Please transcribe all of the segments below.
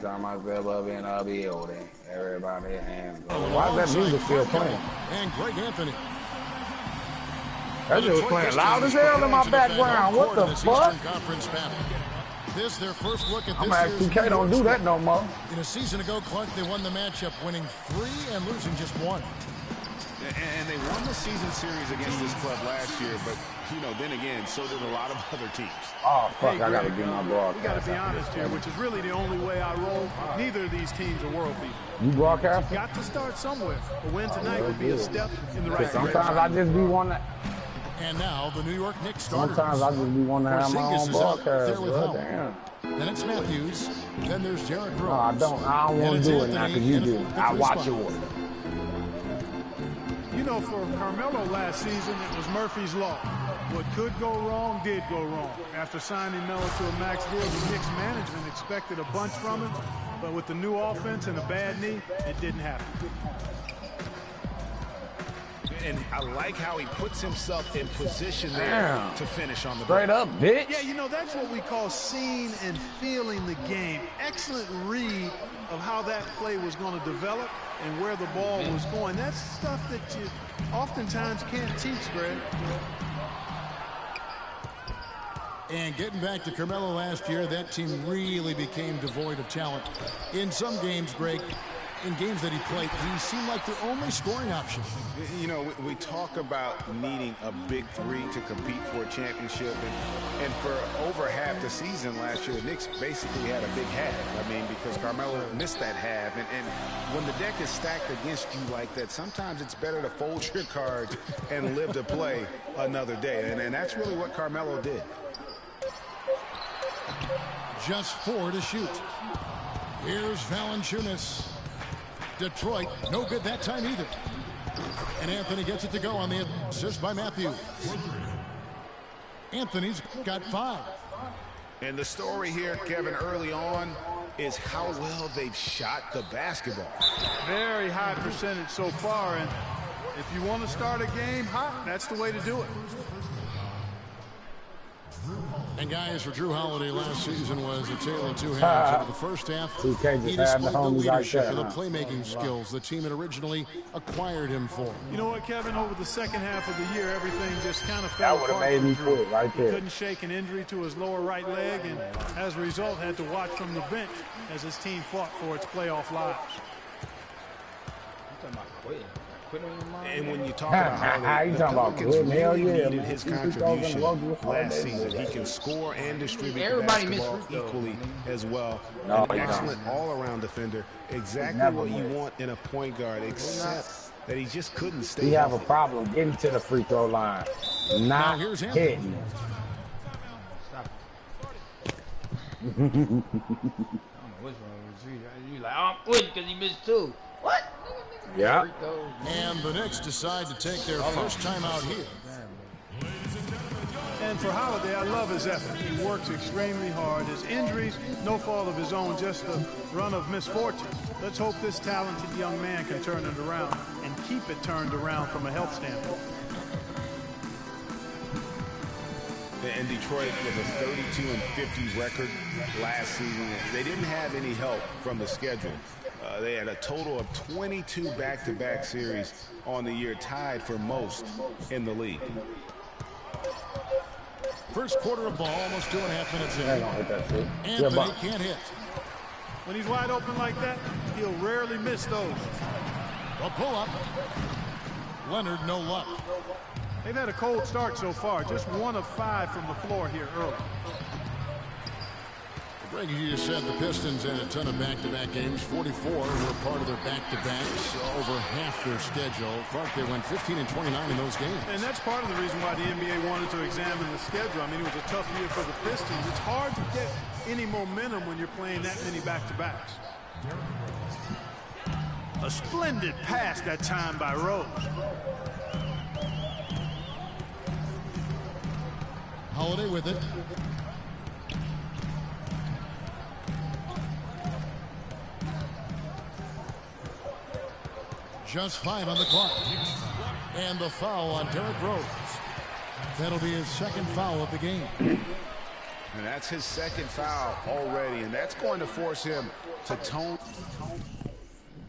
time I step up in a building, everybody hands go. Why is that music still playing? And Greg Anthony. That shit was playing loud as hell in my background. What the fuck? This their first look at this. I'm at 2K, don't do that no more. In a season ago, Clark, they won the matchup, winning 3 and losing just 1. And they won the season series against this club last year, but, you know, then again, so did a lot of other teams. Oh, fuck, hey, I got to get my broadcast. We got to be honest here, which is really the only way I roll. Neither of these teams are world beaters. You broadcast? Got to start somewhere. A win tonight would be a step in the right direction. Sometimes I just be one that... And now the New York Knicks starters. Sometimes I just be one to have my own broadcast. Damn. Then it's Matthews. Then there's Derrick Rose. No, I don't want to do it now because you do. I watch it. You know, for Carmelo last season, it was Murphy's Law. What could go wrong did go wrong. After signing Melo to a max deal, the Knicks management expected a bunch from him, but with the new offense and a bad knee, it didn't happen. And I like how he puts himself in position there to finish on the straight up, bitch. Yeah, you know, that's what we call seeing and feeling the game. Excellent read of how that play was going to develop and where the ball was going. That's stuff that you oftentimes can't teach, Greg. And getting back to Carmelo last year, that team really became devoid of talent. In some games, Greg, in games that he played, he seemed like their only scoring option. You know, we talk about needing a big 3 to compete for a championship, and for over half the season last year, the Knicks basically had a big half. I mean, because Carmelo missed that half, and when the deck is stacked against you like that, sometimes it's better to fold your cards and live to play another day, and that's really what Carmelo did. Just 4 to shoot. Here's Valanciunas. Detroit, no good that time either. And Anthony gets it to go on the assist by Matthews. Anthony's got 5. And the story here, Kevin, early on is how well they've shot the basketball. Very high percentage so far, and if you want to start a game hot, that's the way to do it. And guys, for Drew Holiday last season was a tale of 2 halves. Over the first half, he displayed the leadership and the playmaking skills the team had originally acquired him for. You know what, Kevin? Over the second half of the year, everything just kind of fell apart. That would have made me quit right there. He couldn't shake an injury to his lower right leg, and as a result, had to watch from the bench as his team fought for its playoff lives. I'm talking about quitting. And when you talk about how the Pelicans really needed his contribution last season, he can score and distribute the basketball equally as well. An excellent all-around defender, exactly what you want in a point guard, except that he just couldn't stay. We have a problem getting to the free throw line, not hitting. Stop it. I don't know what's wrong with you. You like, oh, I'm quitting because he missed 2. What? Yeah. And the Knicks decide to take their first time out here. And for Holiday, I love his effort. He works extremely hard. His injuries, no fault of his own, just a run of misfortune. Let's hope this talented young man can turn it around and keep it turned around from a health standpoint. And Detroit was a 32-50 record last season. They didn't have any help from the schedule. They had a total of 22 back-to-back series on the year, tied for most in the league. First quarter of ball, almost 2.5 minutes in. Anthony can't hit. When he's wide open like that, he'll rarely miss those. A pull-up. Leonard, no luck. They've had a cold start so far, just 1 of 5 from the floor here early. Greg, you just said the Pistons had a ton of back-to-back games. 44 were part of their back-to-backs, over half their schedule. Clark, they went 15 and 29 in those games. And that's part of the reason why the NBA wanted to examine the schedule. I mean, it was a tough year for the Pistons. It's hard to get any momentum when you're playing that many back-to-backs. A splendid pass that time by Rose. Holiday with it. Just 5 on the clock. And the foul on Derrick Rose. That'll be his second foul of the game. And that's his second foul already, and that's going to force him to tone.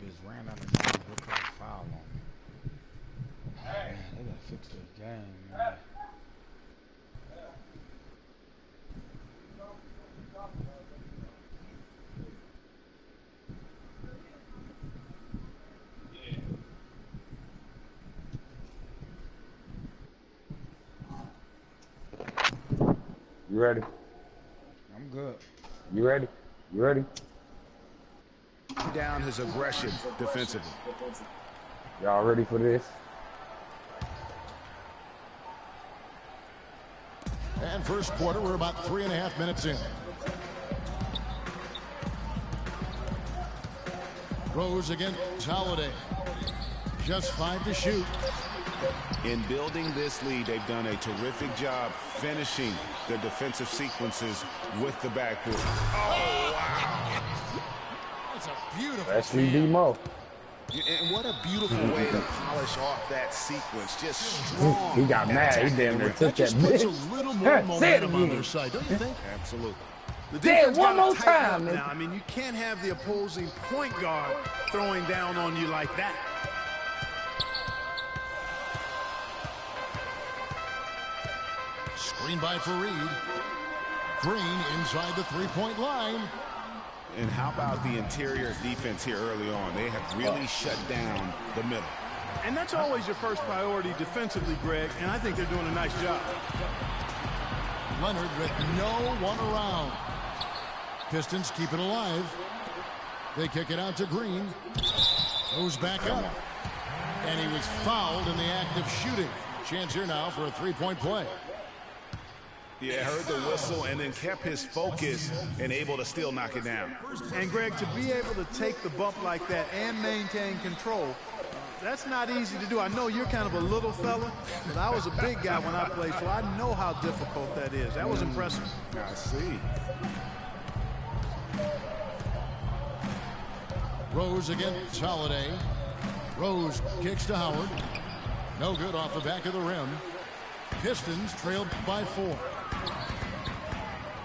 Just ran out of time. Look at the foul on him. Man, they gotta fix their game, man. You ready? I'm good. You ready? You ready? Down his aggression defensively. Y'all ready for this? And first quarter, we're about 3.5 minutes in. Rose against Holiday. Just 5 to shoot. In building this lead, they've done a terrific job finishing their defensive sequences with the backboard. Oh, wow. That's a beautiful Actually, D-Mo. And what a beautiful way to polish off that sequence. Just strong. He got mad. He damn near took that just puts a bitch. little more momentum on again. their side, don't you think? Absolutely. The Damn, defense one gotta more tighten up time, now. nigga. I mean, you can't have the opposing point guard throwing down on you like that. Screen by Fareed. Green inside the three-point line. And how about the interior defense here early on? They have really shut down the middle. And that's always your first priority defensively, Greg, and I think they're doing a nice job. Leonard with no one around. Pistons keep it alive. They kick it out to Green. Goes back up. And he was fouled in the act of shooting. Chance here now for a three-point play. Yeah, heard the whistle and then kept his focus and able to still knock it down. And, Greg, to be able to take the bump like that and maintain control, that's not easy to do. I know you're kind of a little fella, but I was a big guy when I played, so I know how difficult that is. That was impressive. I see. Rose against Holiday. Rose kicks to Howard. No good off the back of the rim. Pistons trailed by 4.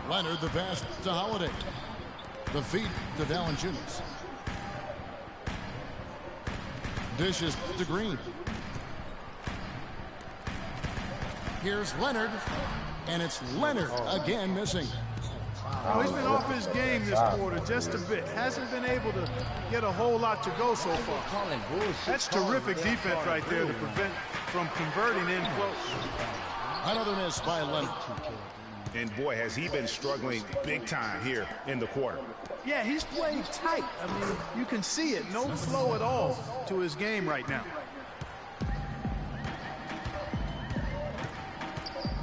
Leonard the pass to Holiday. The feed to Valanciunas. Dishes to Green. Here's Leonard. And it's Leonard again missing. Oh, he's been off his game this quarter just a bit. Hasn't been able to get a whole lot to go so far. Calling bullshit. That's terrific defense right there to prevent from converting in close. Another miss by Leonard. And boy, has he been struggling big time here in the quarter. Yeah, he's played tight. I mean, you can see it. No flow at all to his game right now.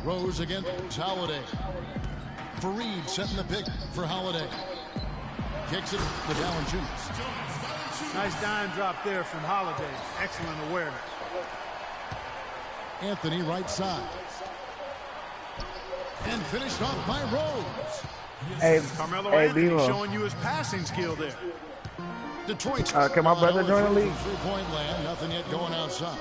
Rose against Holiday. Fareed setting the pick for Holiday. Kicks it to Valanciunas. Nice dime drop there from Holiday. Excellent awareness. Anthony right side. And finished off by Rose. Hey, Carmelo hey, Anthony B-Mo. showing you his passing skill there. Detroit. Can my brother join the league? 3-point land. Nothing yet going outside.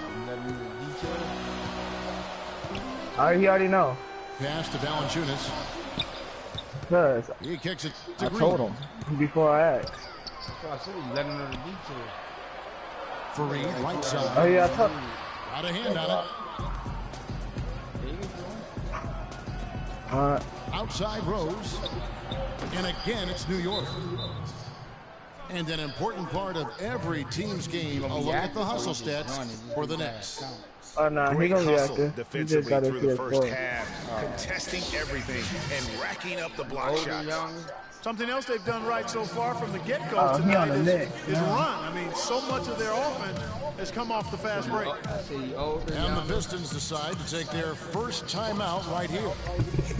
He already know. Pass to Valanciunas. Cause He kicks it to I Green. told him before I asked. I said you let him know the details. Fareed right side. Oh yeah, I told. Got a hand on it. Outside Rose. And again, it's New York. And an important part of every team's game, a look at the hustle stats for the Knicks. Oh no, he Great gonna be hustle active. He just defensively got through his the first PS4. half, contesting everything and racking up the block Older, shots. young. Something else they've done right so far from the get-go He tonight on the is Knicks. run. I mean, so much of their offense has come off the fast break. I see older, And the young. Pistons decide to take their first timeout right here.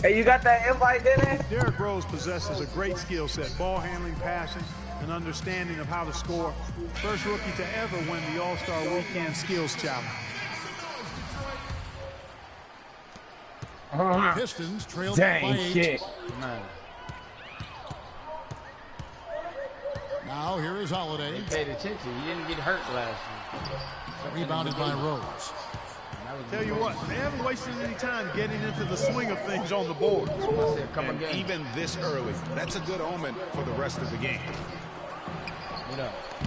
Hey, you got that invite, Dennis? Derrick Rose possesses a great skill set, ball handling, passing, and understanding of how to score. First rookie to ever win the All-Star Weekend Skills Challenge. Pistons trailed by Dang 8. shit. Man, Now here is Holiday. paid attention. He didn't get hurt last year. Rebounded by Rose. Tell you what, they haven't wasted any time getting into the swing of things on the board. And even this early, that's a good omen for the rest of the game.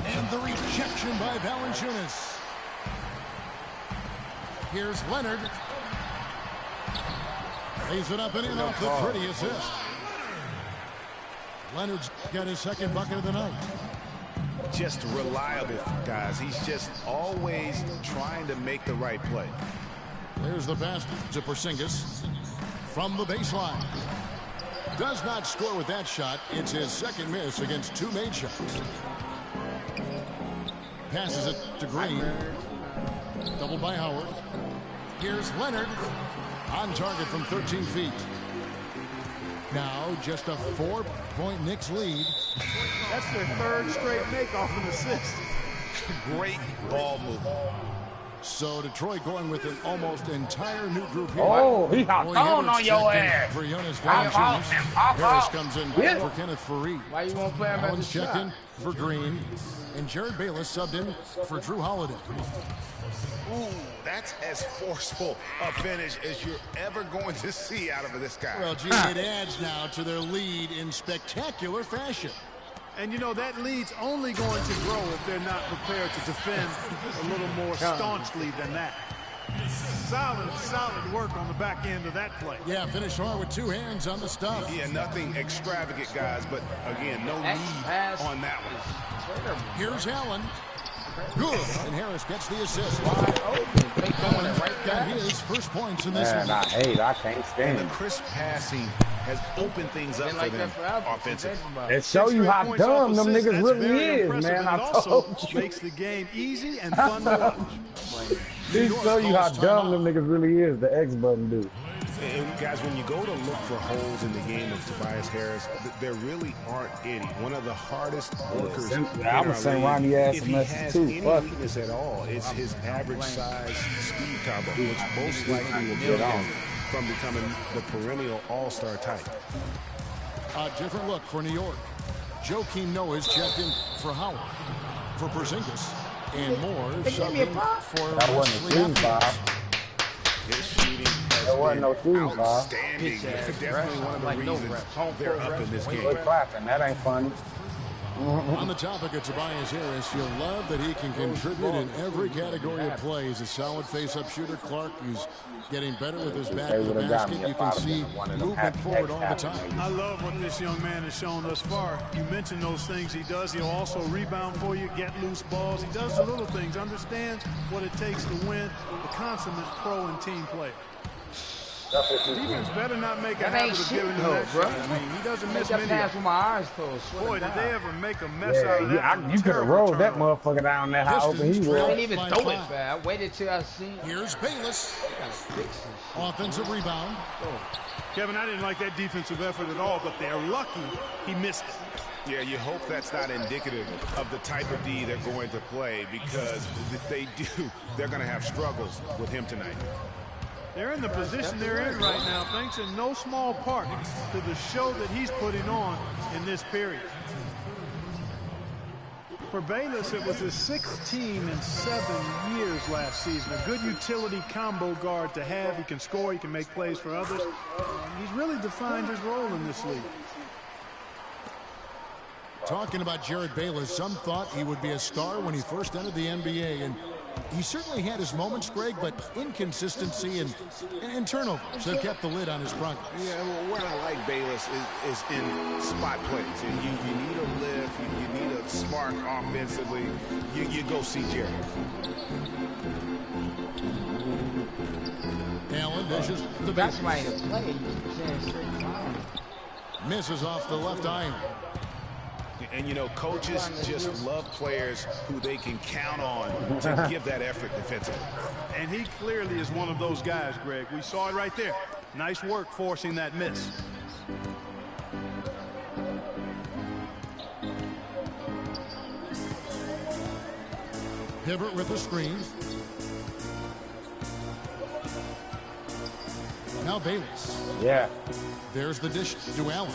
And the rejection by Valanciunas. Here's Leonard. Lays it up and in off the pretty assist. Leonard's got his second bucket of the night. Just reliable, guys. He's just always trying to make the right play. There's the pass to Porzingis from the baseline. Does not score with that shot. It's his second miss against two made shots. Passes it to Green. Doubled by Howard. Here's Leonard. On target from 13 feet. Now just a 4-point Knicks lead. That's their third straight make off an assist. Great ball movement. So Detroit going with an almost entire new group here. Oh, he hopped Roy on Hibbert's your checked in ass. for Jonas Hop out Valanciunas. and pop Harris out. comes in Yeah. for Kenneth Faried. Why you won't play him at Allen's the checked shot? in for Green. And Jared Bayless subbed in for Drew Holiday. Ooh, that's as forceful a finish as you're ever going to see out of this guy. Well, gee, it adds now to their lead in spectacular fashion. And, you know, that lead's only going to grow if they're not prepared to defend a little more staunchly than that. Solid work on the back end of that play. Yeah, finish hard with two hands on the stuff. Yeah, nothing extravagant, guys, but again, no need on that one. Here's Allen. Good. And Harris gets the assist. Wide open. They throwing it right Got back. his first points in this Man, one. I can't And stand the it. crisp passing has opened things up Been for like them that forever. offensively. It show you how Points off dumb them assists, niggas that's really very is, impressive, man. and I it also told you. makes the game easy and fun to watch. They show you how dumb them niggas really is, the X button do. And guys, when you go to look for holes in the game of Tobias Harris, there really aren't any. One of the hardest workers in I'm our saying league. Ronnie ass If he message has too. any Fuck. weakness at all, it's his average size speed combo, which most likely will Get keep on. him from becoming the perennial all-star type. A different look for New York. Joakim Noah's checked in for Howard. For Porzingis. And more subbed in for That wasn't a Wesley shooting Matthews. His foul. shooting has There wasn't no been shooting foul. outstanding. Definitely one of the Like no reasons refs. Home they're court up in refs. this Quit game. clapping. That ain't funny. On the topic of Tobias Harris, you'll love that he can contribute in every category of play. He's a solid face-up shooter. Clark, who's getting better with his back They to the would've got basket. me You if can I'd have see been one of them movement happy forward all the X time. I love what this young man has shown thus far. You mentioned those things he does. He'll also rebound for you, get loose balls. He does the little things, understands what it takes to win. The consummate pro and team player. Defense better not make a That habit ain't of shit, giving him though, that bro. shot. I mean, he doesn't Make miss that many. pass with my eyes closed. Swear Boy, to did God. they ever make a mess Yeah, out of that. you could have Terrible rolled that turnover. motherfucker down there how open he Pistons I was. didn't even By throw it five. back. I waited till I seen. Here's Bayless. Gotta fix this shit. Offensive rebound. Kevin, I didn't like that defensive effort at all, but they're lucky he missed it. Yeah, you hope that's not indicative of the type of D they're going to play, because if they do, they're going to have struggles with him tonight. They're in the position they're in right now, thanks in no small part to the show that he's putting on in this period. For Bayless, it was his 16 in 7 years last season. A good utility combo guard to have. He can score, he can make plays for others. He's really defined his role in this league. Talking about Jared Bayless, some thought he would be a star when he first entered the NBA, and he certainly had his moments, Greg, but inconsistency and turnovers have kept the lid on his progress. Yeah, well, where I like Bayless is in spot plays. And you need a lift, you need a spark offensively. You go see Jared. Allen dishes the That's back. why to play. You saying straight foul. Misses off the left iron. And, you know, coaches just love players who they can count on to give that effort defensively. And he clearly is one of those guys, Greg. We saw it right there. Nice work forcing that miss. Hibbert with the screen. Now Bayless. Yeah. There's the dish to Allen.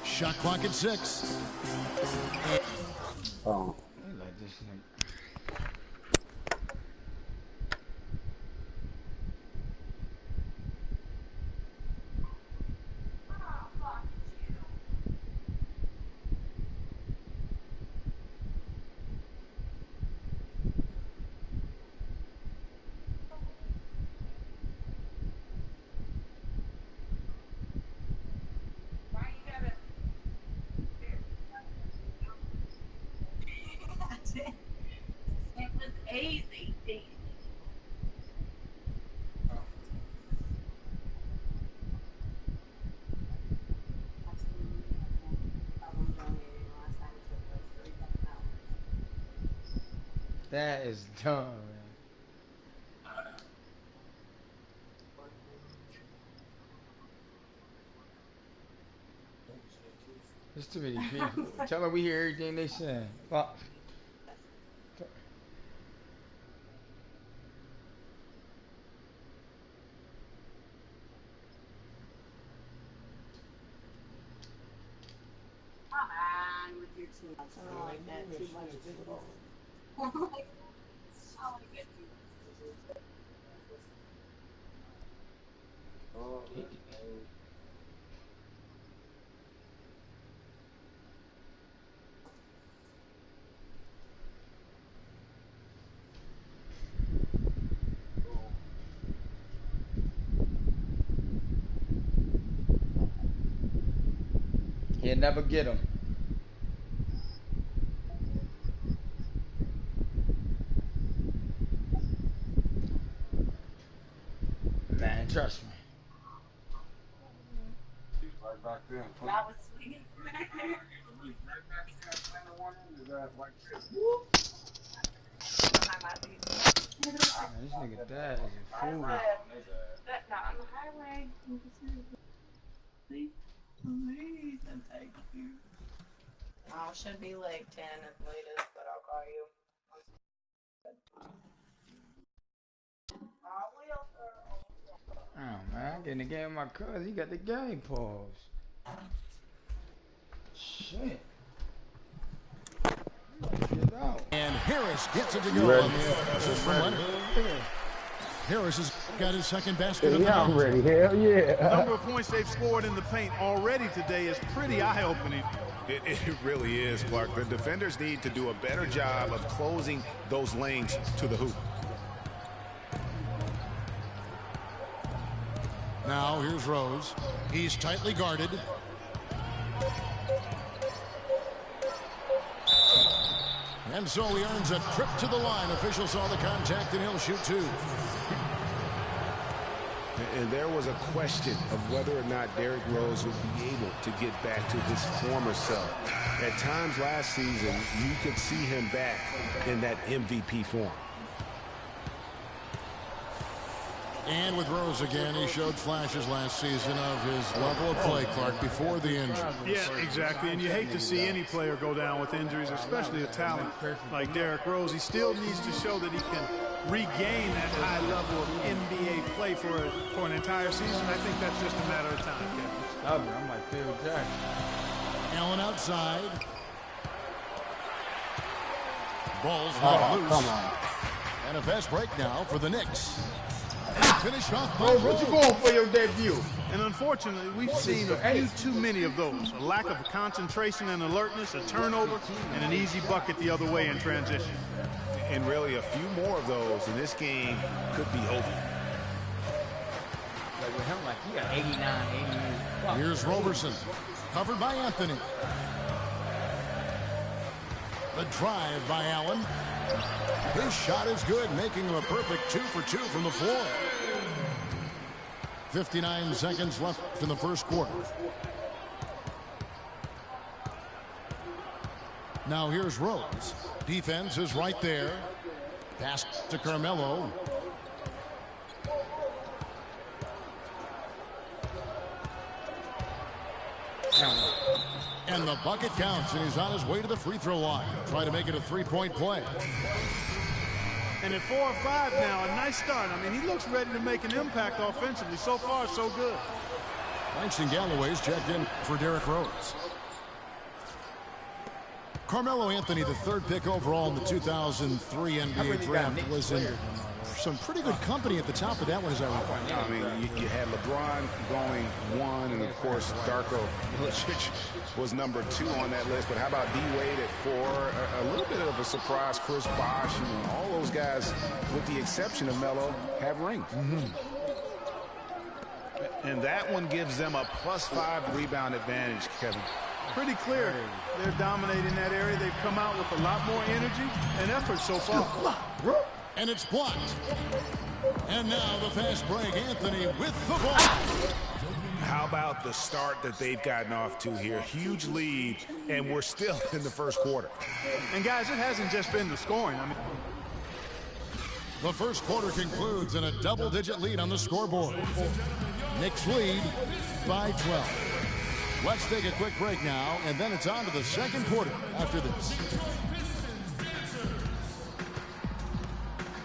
Shot clock at 6. Oh. They like this That is dumb, man. There's too many people. Tell them we hear everything they saying. Fuck. He'll never get him. Man, trust me. Right back there. Man, this nigga dad is a fool. Oh, should be like 10 at the latest, but I'll call you. Oh man, I get in the game with my cousin. He got the game paused. Shit. Get out. And Harris gets it to You go ready? on the assist from Leonard. Harris has got his second basket of the Yeah, I'm night. ready. Hell The yeah. number of points they've scored in the paint already today is pretty eye-opening. It really is, Clark. The defenders need to do a better job of closing those lanes to the hoop. Now here's Rose. He's tightly guarded. And so he earns a trip to the line. Officials saw the contact and he'll shoot two. And there was a question of whether or not Derrick Rose would be able to get back to his former self. At times last season, you could see him back in that MVP form. And with Rose again, he showed flashes last season of his level of play, Clark, before the injury. Yeah, exactly. And you hate to see any player go down with injuries, especially a talent like Derrick Rose. He still needs to show that he can regain that high level of NBA play for an entire season. I think that's just a matter of time, Kevin. Stubborn. I'm like Phil Jackson. Allen outside. Ball's Oh, loose. come on. And a fast break now for the Knicks. Finish off by Hey, what you Rose. going for your debut? And unfortunately, we've seen a few too many of those. A lack of concentration and alertness, a turnover, and an easy bucket the other way in transition. And really, a few more of those, and this game could be over. Like with him, like he got 89, 88. Fuck. Here's Roberson, covered by Anthony. The drive by Allen. His shot is good, making him a perfect 2 for 2 from the floor. 59 seconds left in the first quarter. Now here's Rose. Defense is right there. Pass to Carmelo. And the bucket counts, and he's on his way to the free throw line. Try to make it a three-point play. And at 4 or 5 now, a nice start. I mean, he looks ready to make an impact offensively. So far, so good. Langston Galloway's checked in for Derrick Rose. Carmelo Anthony, the third pick overall in the 2003 NBA draft, was in some pretty good company at the top of that one, as I recall. I mean, you had LeBron going 1, and of course, Darko Milicic was number 2 on that list. But how about D-Wade at 4? A little bit of a surprise, Chris Bosh, and all those guys, with the exception of Melo, have rings. And that one gives them a +5 rebound advantage, Kevin. Pretty clear. They're dominating that area. They've come out with a lot more energy and effort so far. And it's blocked. And now the fast break, Anthony with the ball. How about the start that they've gotten off to here? Huge lead, and we're still in the first quarter. And guys, it hasn't just been the scoring. I mean, the first quarter concludes in a double-digit lead on the scoreboard. Knicks lead by 12. Let's take a quick break now, and then it's on to the second quarter after this.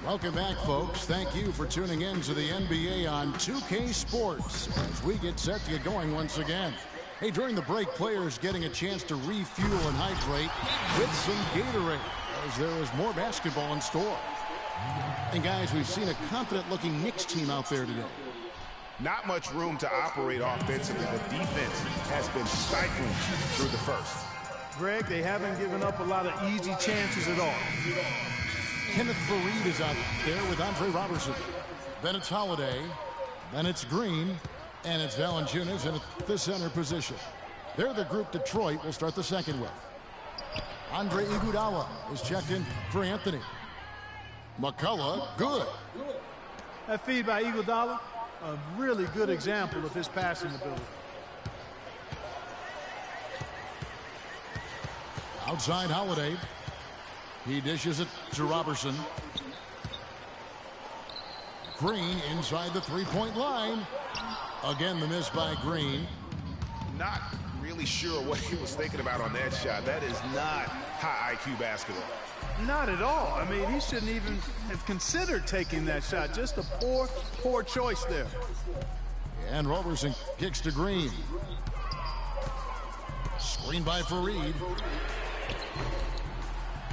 Welcome back, folks. Thank you for tuning in to the NBA on 2K Sports as we get set to get going once again. Hey, during the break, players getting a chance to refuel and hydrate with some Gatorade as there is more basketball in store. And, guys, we've seen a confident-looking Knicks team out there today. Not much room to operate offensively. The defense has been stifling through the first. Greg, they haven't given up a lot of easy chances at all. Kenneth Faried is out there with Andre Robertson. Then it's Holiday. Then it's Green. And it's Valanciunas in the center position. They're the group Detroit will start the second with. Andre Iguodala is checked in for Anthony. McCullough, good. That feed by Iguodala, a really good example of his passing ability. Outside Holiday. He dishes it to Robertson. Green inside the three-point line. Again, the miss by Green. Not really sure what he was thinking about on that shot. That is not high IQ basketball. Not at all. I mean, he shouldn't even have considered taking that shot. Just a poor choice there. And Robertson kicks to Green. Screen by Faried.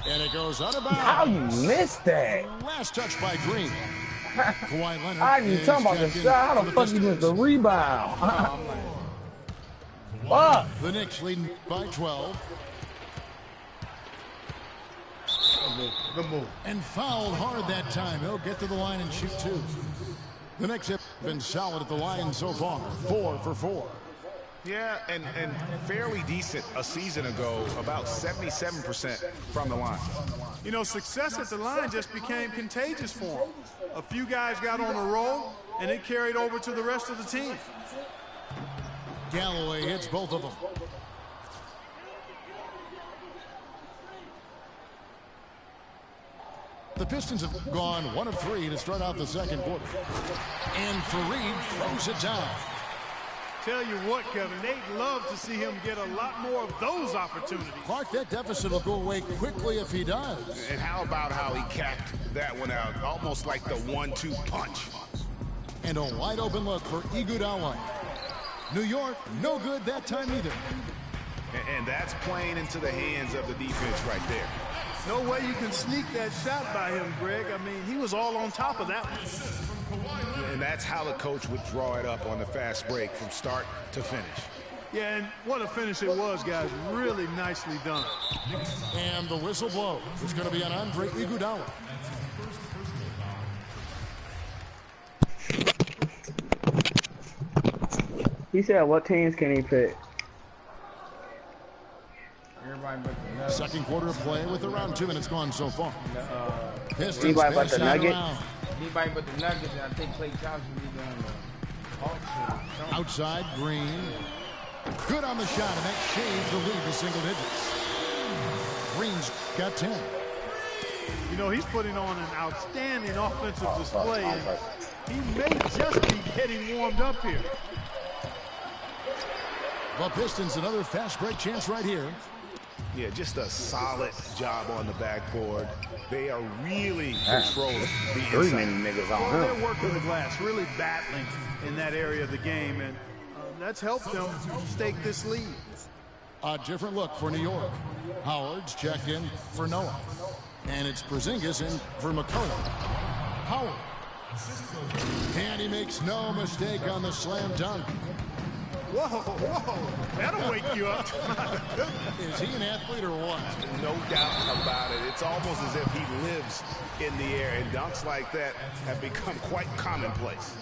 And it goes out of bounds. How you missed that? Last touch by Green. Kawhi Leonard. I ain't talking about the shot. How the fuck you missed the rebound? Fuck. The Knicks leading by 12. Good move. And fouled hard that time. He'll get to the line and shoot two. The Knicks have been solid at the line so far. 4 for 4. Yeah, and fairly decent a season ago, about 77% from the line. You know, success at the line just became contagious for him. A few guys got on a roll, and it carried over to the rest of the team. Galloway hits both of them. The Pistons have gone 1 of 3 to start out the second quarter. And Faried throws it down. Tell you what, Kevin, they'd love to see him get a lot more of those opportunities. Clark, that deficit will go away quickly if he does. And how about how he capped that one out, almost like the 1-2 punch. And a wide open look for Iguodala. New York, no good that time either. And that's playing into the hands of the defense right there. No way you can sneak that shot by him, Greg. I mean, he was all on top of that one. And that's how the coach would draw it up on the fast break from start to finish. Yeah, and what a finish it was, guys. Really nicely done. And the whistle blow is going to be on Andre Iguodala. He said, what teams can he pick? Everybody but the Nuggets. Second quarter of play with around 2 minutes gone so far. Pistons Anybody but the passing Nuggets? around. Anybody but the Nuggets, and I think Klay Thompson will be on the Hawks. Outside, Green. Good on the shot, and that shaves the lead to single digits. Green's got 10. You know, he's putting on an outstanding offensive display, and he may just be getting warmed up here. The Pistons, another fast break chance right here. Yeah, just a solid job on the backboard. They are really controlling the Three many inside. niggas Well, on they're him. working the glass, really battling in that area of the game, and that's helped them stake this lead. A different look for New York. Howard's checked in for Noah. And it's Porzingis in for McCullough. Howard. And he makes no mistake on the slam dunk. Whoa, that'll wake you up. Is he an athlete or what? No doubt about it. It's almost as if he lives in the air, and dunks like that have become quite commonplace.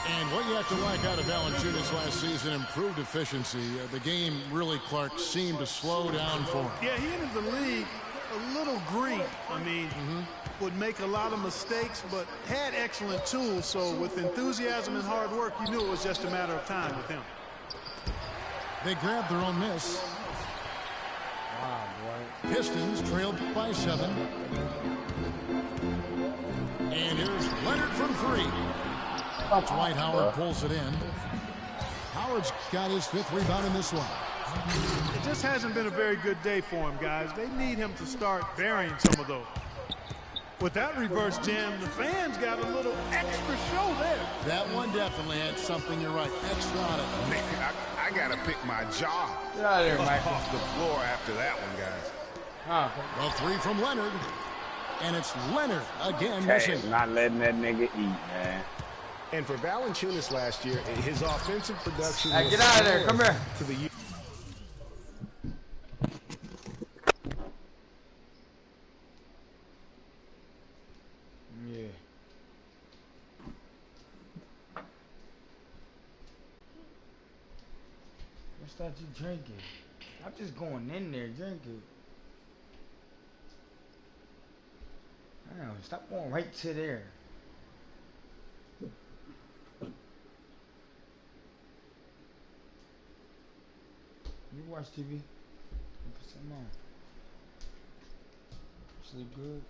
And what you have to like out of Valanciunas last season, improved efficiency. The game really, Clark, seemed to slow down for him. Yeah, he entered the league a little green. I mean, would make a lot of mistakes, but had excellent tools. So with enthusiasm and hard work, you knew it was just a matter of time with him. They grabbed their own miss. Wow, boy. Pistons trailed by 7. And here's Leonard from 3. Dwight Howard pulls it in. Howard's got his 5th rebound in this one. It just hasn't been a very good day for him, guys. They need him to start burying some of those. With that reverse jam, the fans got a little extra show there. That one definitely had something, you're right, extra on it. Man, I got to pick my jaw Get out of there, Michael. off the floor after that one, guys. Huh. The 3 from Leonard. And it's Leonard again Hey, missing. not letting that nigga eat, man. And for Valanciunas last year, his offensive production Hey, was get out of there. similar Come here. to the Yeah. What's that you drinking? I'm just going in there drinking. Damn, stop going right to there. You watch TV? Put something on. Sleep good?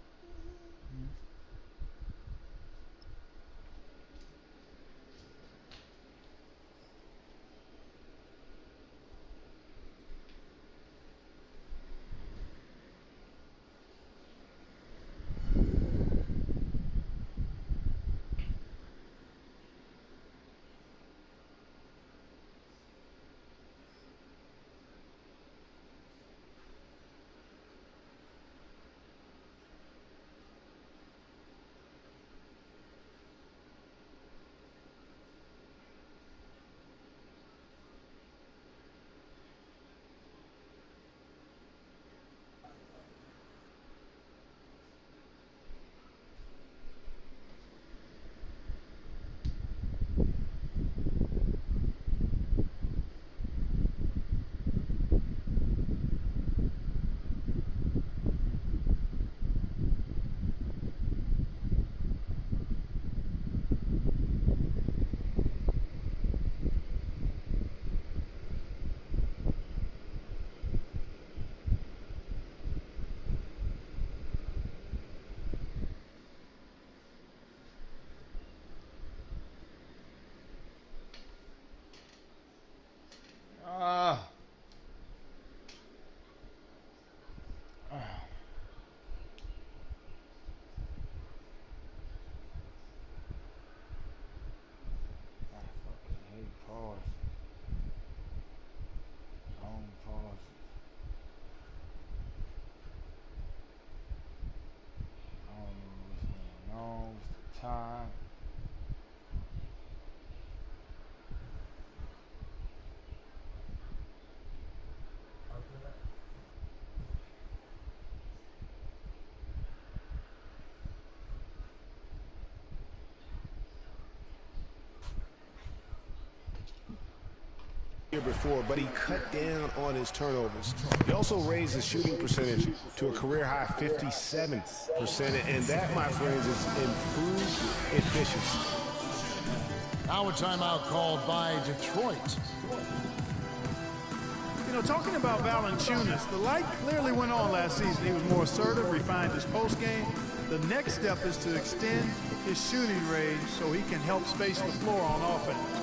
Time. before, but he cut down on his turnovers. He also raised his shooting percentage to a career-high 57%, and that, my friends, is improved efficiency. Now a timeout called by Detroit. You know, talking about Valanciunas, the light clearly went on last season. He was more assertive, refined his post game. The next step is to extend his shooting range so he can help space the floor on offense.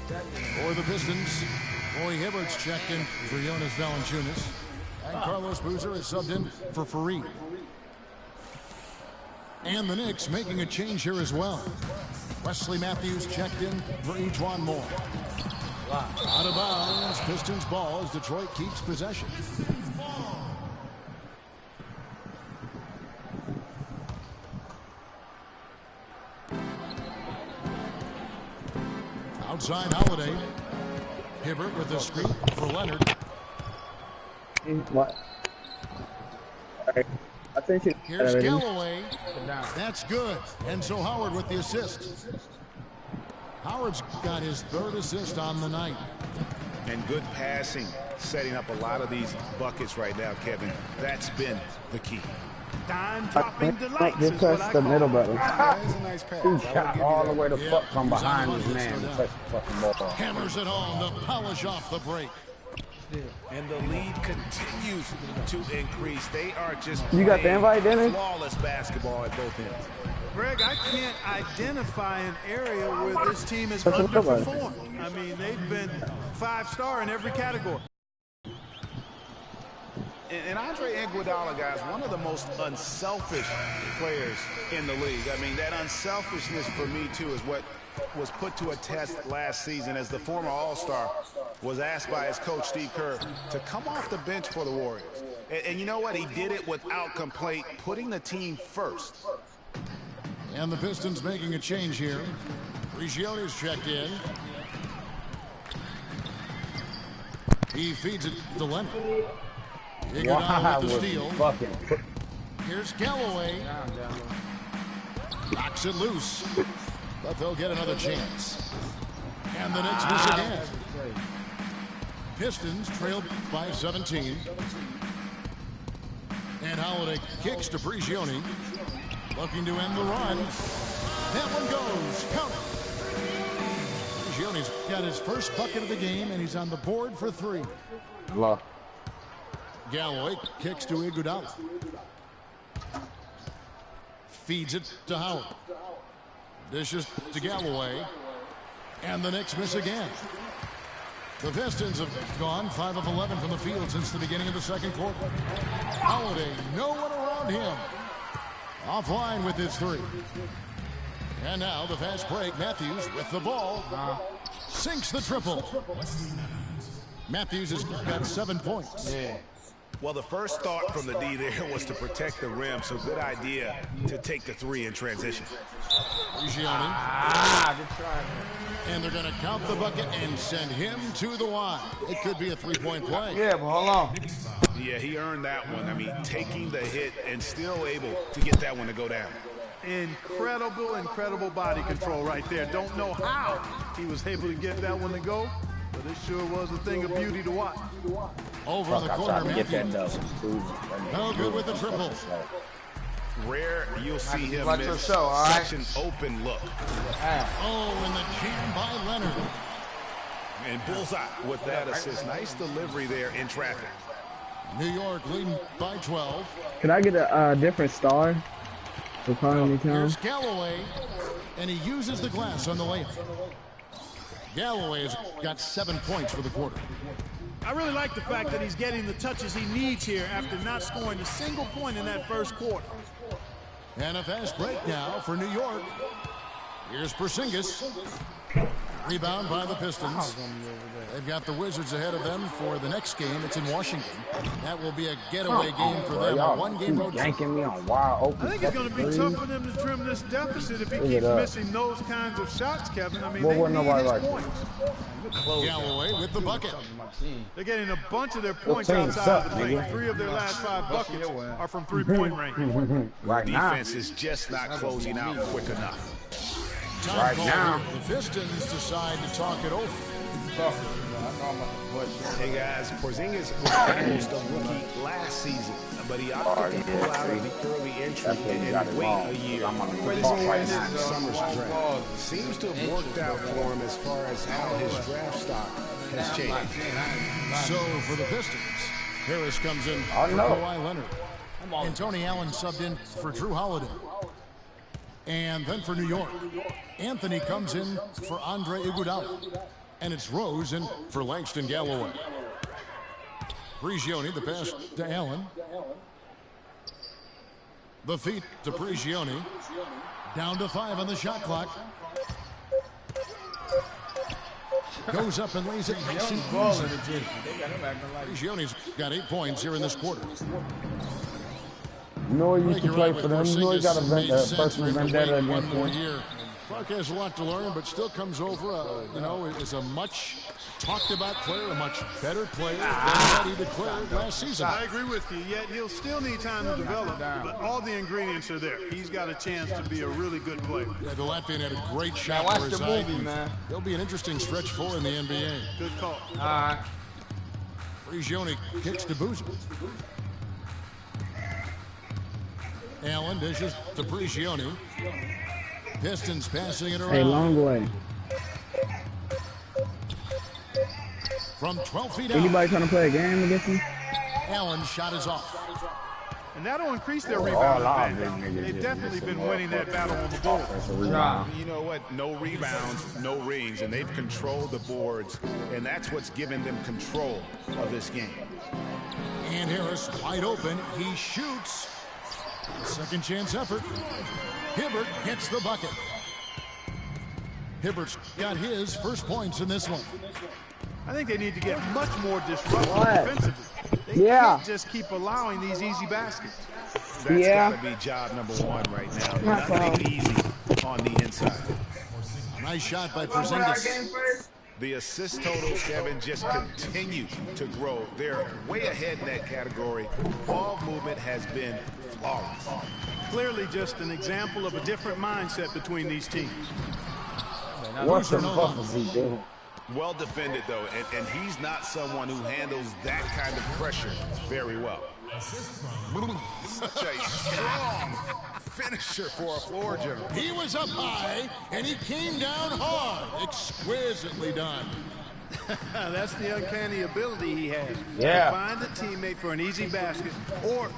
For the Pistons, Roy Hibbert's checked in for Jonas Valanciunas. And Carlos Boozer is subbed in for Fareed. And the Knicks making a change here as well. Wesley Matthews checked in for Ejuan Moore. Out of bounds, Pistons ball as Detroit keeps possession. Outside Holiday. Hibbert with the screen for Leonard. What? I think Here's Galloway. That's good. And so Howard with the assist. Howard's got his third assist on the night. And good passing, setting up a lot of these buckets right now, Kevin. That's been the key. Dime-dropping delights is just what press I the call middle it. button. That's a nice pass. He shot all the way the fuck from he's behind on the his bucket, man no to doubt. touch the fucking ball. Hammers it home to polish off the break. And the lead continues to increase. They are just You got the playing invite, Dennis? flawless basketball at both ends. Greg, I can't identify an area where this team has That's what I'm talking underperformed. I mean, they've been 5-star in every category. And Andre Iguodala, guys, one of the most unselfish players in the league. I mean, that unselfishness for me, too, is what was put to a test last season as the former All-Star was asked by his coach, Steve Kerr, to come off the bench for the Warriors. And you know what? He did it without complaint, putting the team first. And the Pistons making a change here. Regione's checked in. He feeds it to Leonard. Iguodala with the steal. Fucking. Here's Galloway. Knocks it loose. But they'll get another chance. And the Knicks miss again. Pistons trailed by 17. And Holiday kicks to Prigioni. Looking to end the run. That one goes. Count it. Prigioni's got his first bucket of the game, and he's on the board for 3. Look. Galloway kicks to Iguodala. Feeds it to Howard. Dishes to Galloway. And the Knicks miss again. The Pistons have gone 5 of 11 from the field since the beginning of the second quarter. Holiday, no one around him. Offline with his 3. And now the fast break. Matthews with the ball. Sinks the triple. Matthews has got 7 points. Yeah. Well, the first thought from the D there was to protect the rim, so good idea to take the 3 in transition. Prigioni. Good try. And they're going to count the bucket and send him to the line. It could be a 3-point play. Yeah, but hold on. Yeah, he earned that one. I mean, taking the hit and still able to get that one to go down. Incredible body control right there. Don't know how he was able to get that one to go, but it sure was a thing of beauty to watch. Over in the corner, to get that Matthews. double. No good with the triple. Rare you'll see him watch your miss show, all right? such an open look. Oh, and the jam by Leonard. And bullseye with that assist. Nice delivery there in traffic. New York leading by 12. Can I get a different star for calling me time? Here's Galloway, and he uses the glass on the layup. Galloway has got 7 points for the quarter. I really like the fact that he's getting the touches he needs here after not scoring a single point in that first quarter. And a fast break now for New York. Here's Porzingis. Rebound by the Pistons. They've got the Wizards ahead of them for the next game. It's in Washington. That will be a getaway game for them. A one-game road trip. Yanking me on wide open. I think it's going to be tough for them to trim this deficit if he keeps missing those kinds of shots, Kevin. I mean, they need his points. Galloway with the bucket. They're getting a bunch of their points outside of the paint. 3 of their last 5 buckets are from 3-point range. Right now. Defense is just not closing out quick enough. Time Right call now. here. The Pistons decide to talk it over. Hey guys, Porzingis was almost a rookie last season, but he opted to pull out of the early entry and wait a year for this past summer's draft. Seems to have worked out for him as far as how his draft stock has changed. So for the Pistons, Harris comes in Oh, for no. Kawhi Leonard. And Tony Allen subbed in for Drew Holiday. And then for New York, Anthony comes in for Andre Iguodala. And it's Rose in for Langston Galloway. Prigioni, the pass to Allen. The feet to Prigioni. Down to 5 on the shot clock. Goes up and lays it nice and easy. Prigioni's got 8 points here in this quarter. You know he used to play for them. You know he got a personal vendetta one against more him. year. Clark has a lot to learn, but still comes over, is a much talked about player, a much better player than what he declared last season. I agree with you, yet he'll still need time to develop, but all the ingredients are there. He's got a chance to be a really good player. Yeah, the Latvian had a great shot watch for his the eye. movie, man. He'll be an interesting stretch 4 in the NBA. Good call. All right. Prigioni kicks to Boozer. Allen dishes to Prigioni. Pistons passing it around. Hey, long way. From 12 feet out. Anybody trying to play a game against me? Allen's shot is off. And that'll increase their All rebound out advantage. big niggas They've just definitely missing been that winning that battle on the board. That's a rebound. You know what? No rebounds, no rings, and they've controlled the boards, and that's what's given them control of this game. And Harris wide open. He shoots. Second chance effort. Hibbert gets the bucket. Hibbert's got his first points in this one. I think they need to get much more disruptive What? defensively. They can't just keep allowing these easy baskets. That's Yeah. got to be job number 1 right now. Not Nothing easy on the inside. A nice shot by Porzingis. The assist totals, Kevin, just continue to grow. They're way ahead in that category. Ball movement has been flawless. Clearly just an example of a different mindset between these teams. What the fuck is he doing? Well defended, though, and he's not someone who handles that kind of pressure very well. Such a strong finisher for a floor general. He was up high, and he came down hard. Exquisitely done. That's the uncanny ability he has. Yeah. To find a teammate for an easy basket or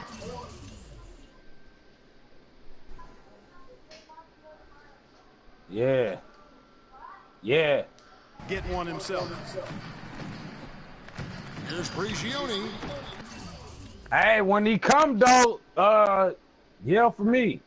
Yeah. Yeah. get one himself. Here's Prigioni. Hey, when he come though, yell for me.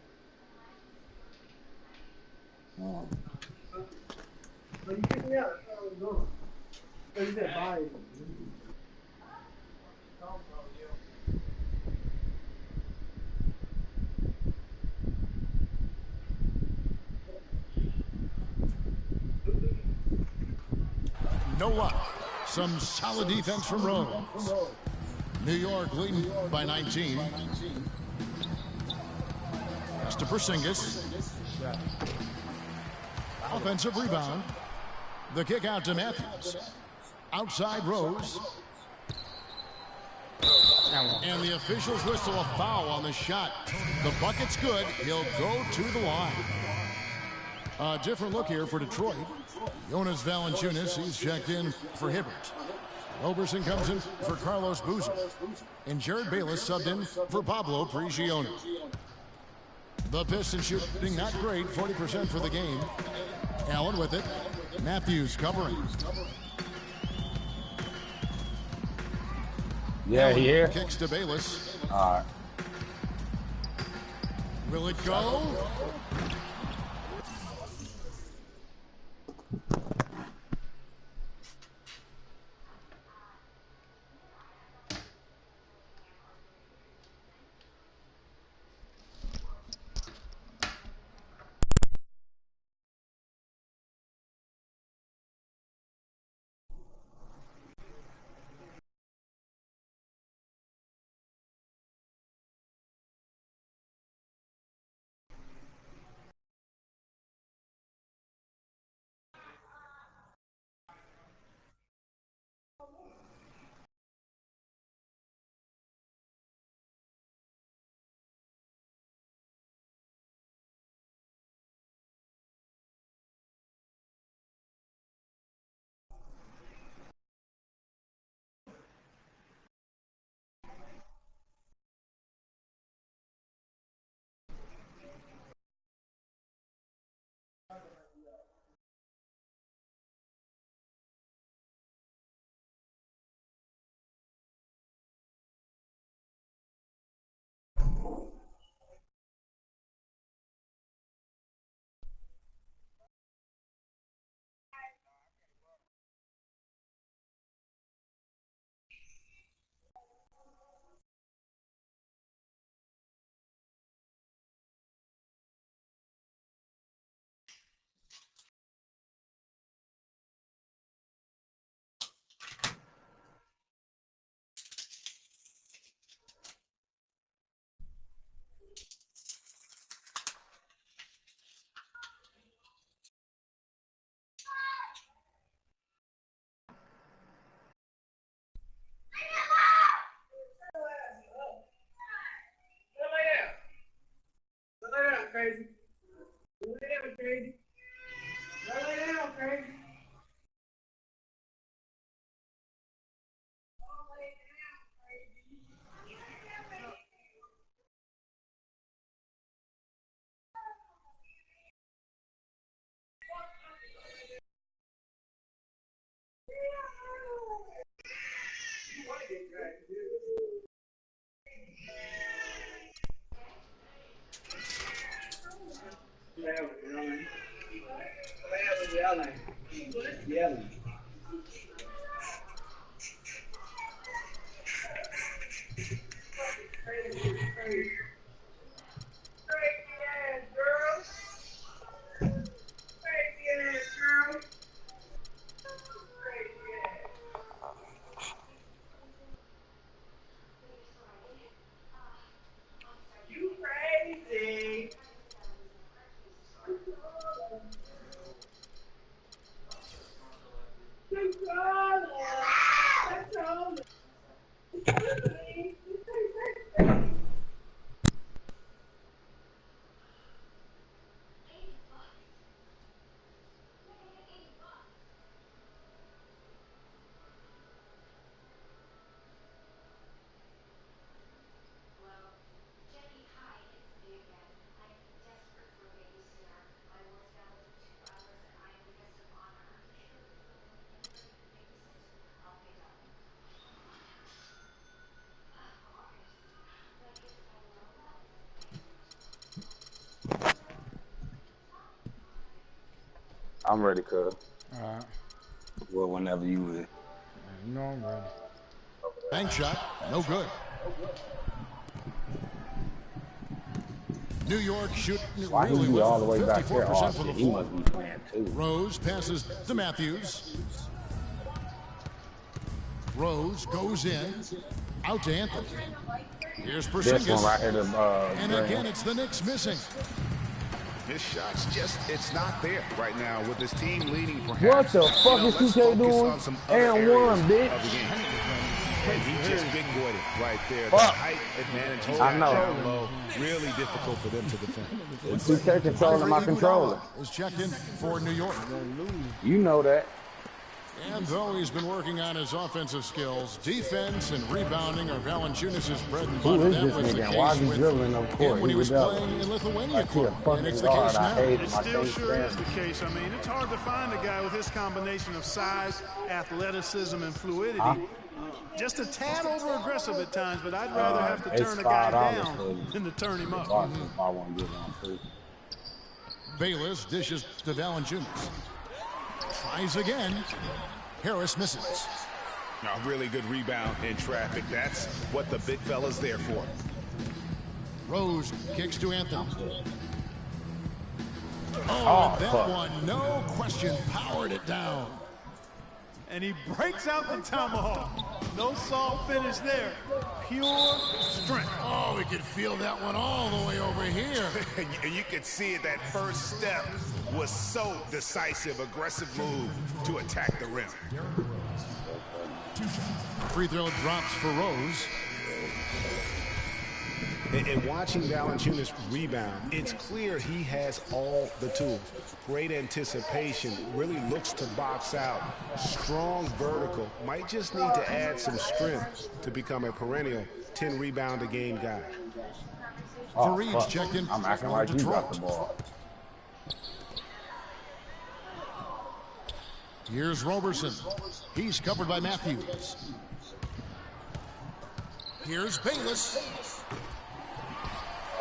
No luck. Some solid defense from Rose. New York leading by 19. Pass to Porzingis. Offensive rebound. The kick out to Matthews. Outside Rose. And the officials whistle a foul on the shot. The bucket's good. He'll go to the line. A different look here for Detroit. Jonas Valanciunas, he's checked in for Hibbert. Roberson comes in for Carlos Boozer. And Jared Bayless subbed in for Pablo Prigioni. The Pistons shooting not great, 40% for the game. Allen with it. Matthews covering. Yeah, Allen he here. kicks to Bayless. All right. Will it go? I'm ready, cuz. Alright. Well, whenever you will. You know I'm ready. Bank shot, no good. New York shooting Why really he be all well, the way back there? 54% Oh, from the shit, he floor. must be playing too. Rose passes to Matthews. Rose goes in, out to Anthony. Here's This one right Porzingis. here, And Graham. again, it's the Knicks missing. His shot's just, it's not there right now with his team leading What perhaps. the fuck is let's TK focus doing? on some other And areas one, bitch. of the game. And he just big boyed it right there. Fuck. The height advantage he's I got know. down low. Really difficult for them to defend. It's TK controlling my controller. Is checked in for New York. You know that. And though he's been working on his offensive skills, defense and rebounding are Valanciunas' bread and Who butter. is That this was the nigga and why is case he with dribbling up him court? when he was Who the playing in Lithuania. Like he a And fucking it's the guard. case I now. hate It him. I still can't sure is stand the case. I mean, it's hard to find a guy with his combination of size, athleticism, and fluidity. Huh? Just a tad over-aggressive at times, but I'd rather have to It's turn a guy $5 down than to turn him up. If I want to get on too. Bayless dishes to Valanciunas. Tries again. Harris misses. A really good rebound in traffic. That's what the big fella's there for. Rose kicks to Anthony. Oh, And that fuck. one, no question, powered it down. And he breaks out the tomahawk. No soft finish there. Pure strength. Oh, we could feel that one all the way over here. And you could see it, that first step was so decisive, aggressive move to attack the rim. Free throw drops for Rose. And watching Valanciunas rebound, it's clear he has all the tools. Great anticipation, really looks to box out. Strong vertical, might just need to add some strength to become a perennial 10 rebound a game guy. Oh, Fareed's fuck. checked in I'm acting for like you Detroit. got the ball. Here's Roberson. He's covered by Matthews. Here's Bayless.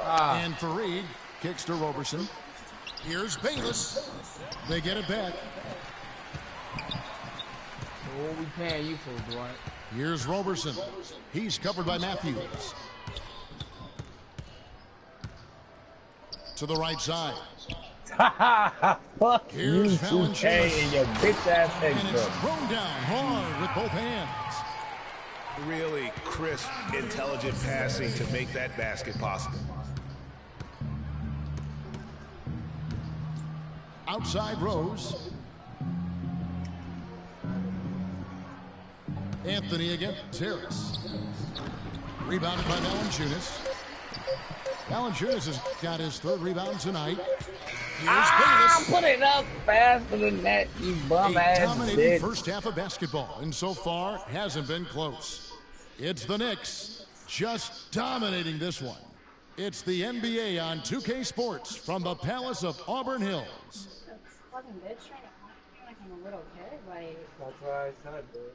And Fareed kicks to Roberson. Here's Bayless. They get it back. So what we paying you for, Dwight? Here's Roberson. He's covered by Matthews. To the right side. Fuck Here's you, Valanciunas. 2K, and your bitch ass And it's Facebook. thrown down hard with both hands. Really crisp, intelligent passing to make that basket possible. Outside Rose. Anthony against Harris. Rebounded by Valanciunas. Ballinger's has got his 3rd rebound tonight. Here's Bayless. Put it up faster than that, you bum A ass dominating bitch. first half of basketball, and so far hasn't been close. It's the Knicks just dominating this one. It's the NBA on 2K Sports from the Palace of Auburn Hills. Fucking bitch trying to talk to me like I'm a little kid. Like, That's what I said, dude.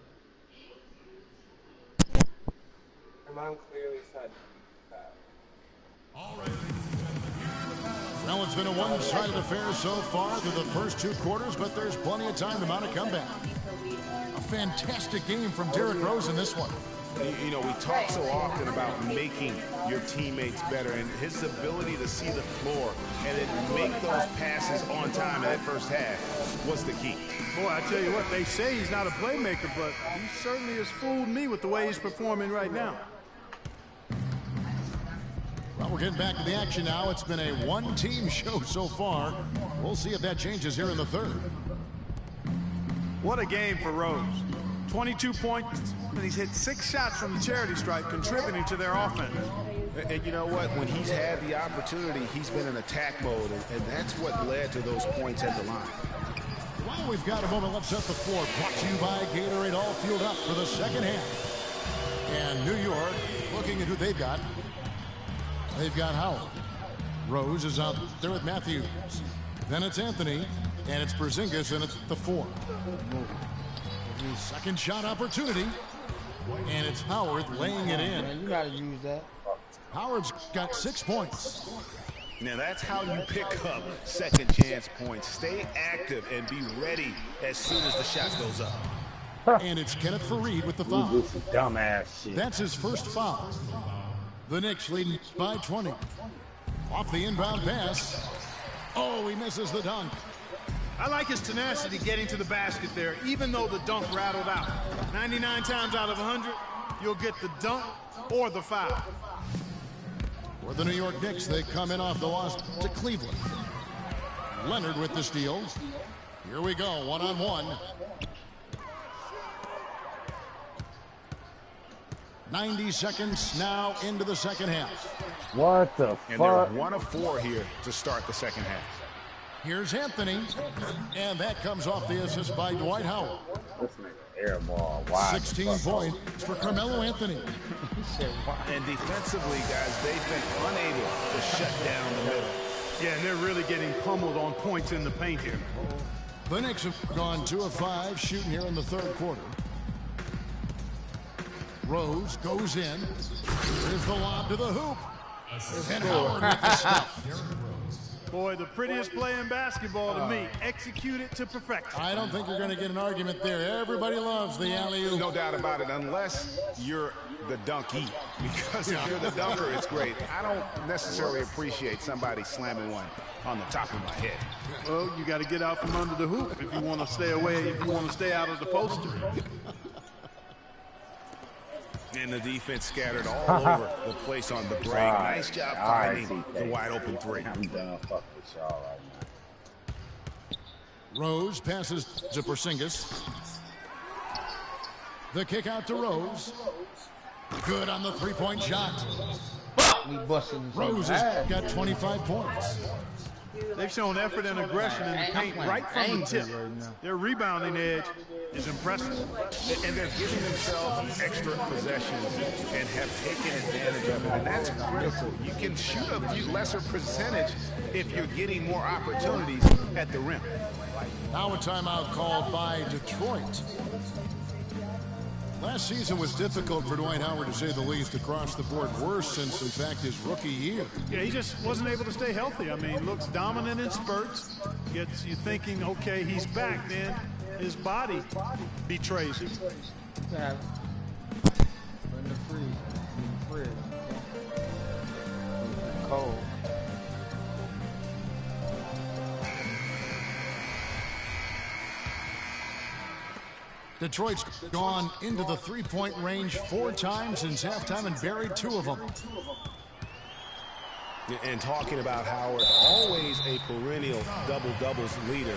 Your mom clearly said that. Well, it's been a one-sided affair so far through the first 2 quarters, but there's plenty of time to mount a comeback. A fantastic game from Derrick Rose in this one. You know, we talk so often about making your teammates better, and his ability to see the floor and then make those passes on time in that first half was the key. Boy, I tell you what, they say he's not a playmaker, but he certainly has fooled me with the way he's performing right now. Well, we're getting back to the action now. It's been a one-team show so far. We'll see if that changes here in the 3rd. What a game for Rose. 22 points, and he's hit 6 shots from the charity stripe, contributing to their offense. And you know what? When he's had the opportunity, he's been in attack mode, and that's what led to those points at the line. Well, we've got a moment left set the floor. Brought to you by Gatorade, all fueled up for the second half. And New York, looking at who they've got. They've got Howard. Rose is out there with Matthews. Then it's Anthony, and it's Porzingis, and it's the 4. Second shot opportunity, and it's Howard laying it in. Man, you gotta use that. Howard's got 6 points. Now that's how you pick up second chance points. Stay active and be ready as soon as the shot goes up. And it's Kenneth Faried with the foul. This is dumbass shit. That's his first foul. The Knicks leading by 20. Off the inbound pass. Oh, he misses the dunk. I like his tenacity getting to the basket there, even though the dunk rattled out. 99 times out of 100, you'll get the dunk or the foul. For the New York Knicks, they come in off the loss to Cleveland. Leonard with the steal. Here we go, one-on-one. 90 seconds now into the second half. What the And they're fuck? 1 of 4 here to start the second half. Here's Anthony, and that comes off the assist by Dwight Howard. This nigga airball. Wow. 16 points for Carmelo Anthony. And defensively, guys, they've been unable to shut down the middle. Yeah, and they're really getting pummeled on points in the paint here. The Knicks have gone 2 of 5 shooting here in the third quarter. Rose goes in. Here's the lob to the hoop. And Howard with the stuff. Boy, the prettiest play in basketball to me. Execute it to perfection. I don't think you're going to get an argument there. Everybody loves the alley-oop. No doubt about it, unless you're the donkey. Because if you're the dunker, it's great. I don't necessarily appreciate somebody slamming one on the top of my head. Well, you got to get out from under the hoop if you want to stay away, if you want to stay out of the poster. And the defense scattered all over the place on the break. Nice job finding the wide open 3. I'm done fuck with y'all right now. Rose passes to Porzingis. The kick out to Rose. Good on the three-point shot. We busting this Rose has got 25 points. They've shown effort and aggression in the paint right from the tip. Their rebounding edge is impressive. And they're giving themselves extra possessions and have taken advantage of it. And that's critical. You can shoot a few lesser percentage if you're getting more opportunities at the rim. Now a timeout called by Detroit. Last season was difficult for Dwight Howard, to say the least, across the board. Worse since, in fact, his rookie year. Yeah, he just wasn't able to stay healthy. I mean, looks dominant in spurts. Gets you thinking, okay, he's back. Then his body betrays him. Yeah. In the fridge. Cold. Detroit's gone into the three-point range 4 times since halftime and buried 2 of them. And talking about Howard, always a perennial double-doubles leader.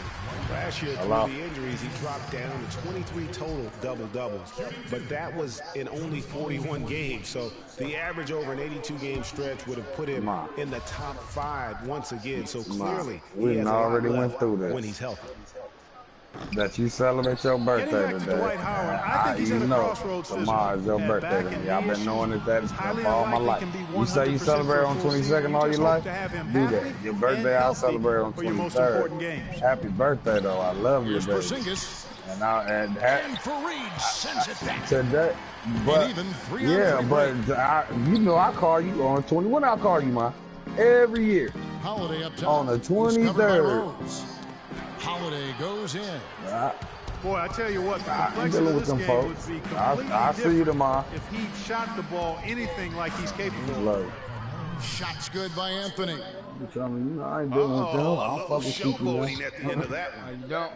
Last year, through the injuries, he dropped down to 23 total double-doubles. But that was in only 41 games. So the average over an 82-game stretch would have put him in the top 5 once again. So clearly, we he has already went left through this. when he's healthy. That you celebrate your birthday Getting back to today. Dwight Howard, I think he's at a crossroads Tomorrow is your physically. birthday to me. I've been knowing it that all my life. You say you 100% celebrate on for a full 22nd all your season. life? To have him Do happy that. Your and birthday, I'll healthy celebrate on for your most important 23rd. games. Happy birthday, though. I love you, Here's baby. Porzingis. And Fareed sends it back. today, but And even 3 yeah, on 3 but I call you on 20. When I call you, man, every year Holiday up top. on the He's covered by 23rd. Rose. Holiday goes in. Boy, I tell you what, the I'm complexity dealing of with this them game folks. would be completely I'll see you different tomorrow. if he shot the ball anything like he's capable of. Look, Shots good by Anthony. you tell me, you know, I ain't dealing with them. I'll fucking keep you there. Showboating at the end of that one. You don't.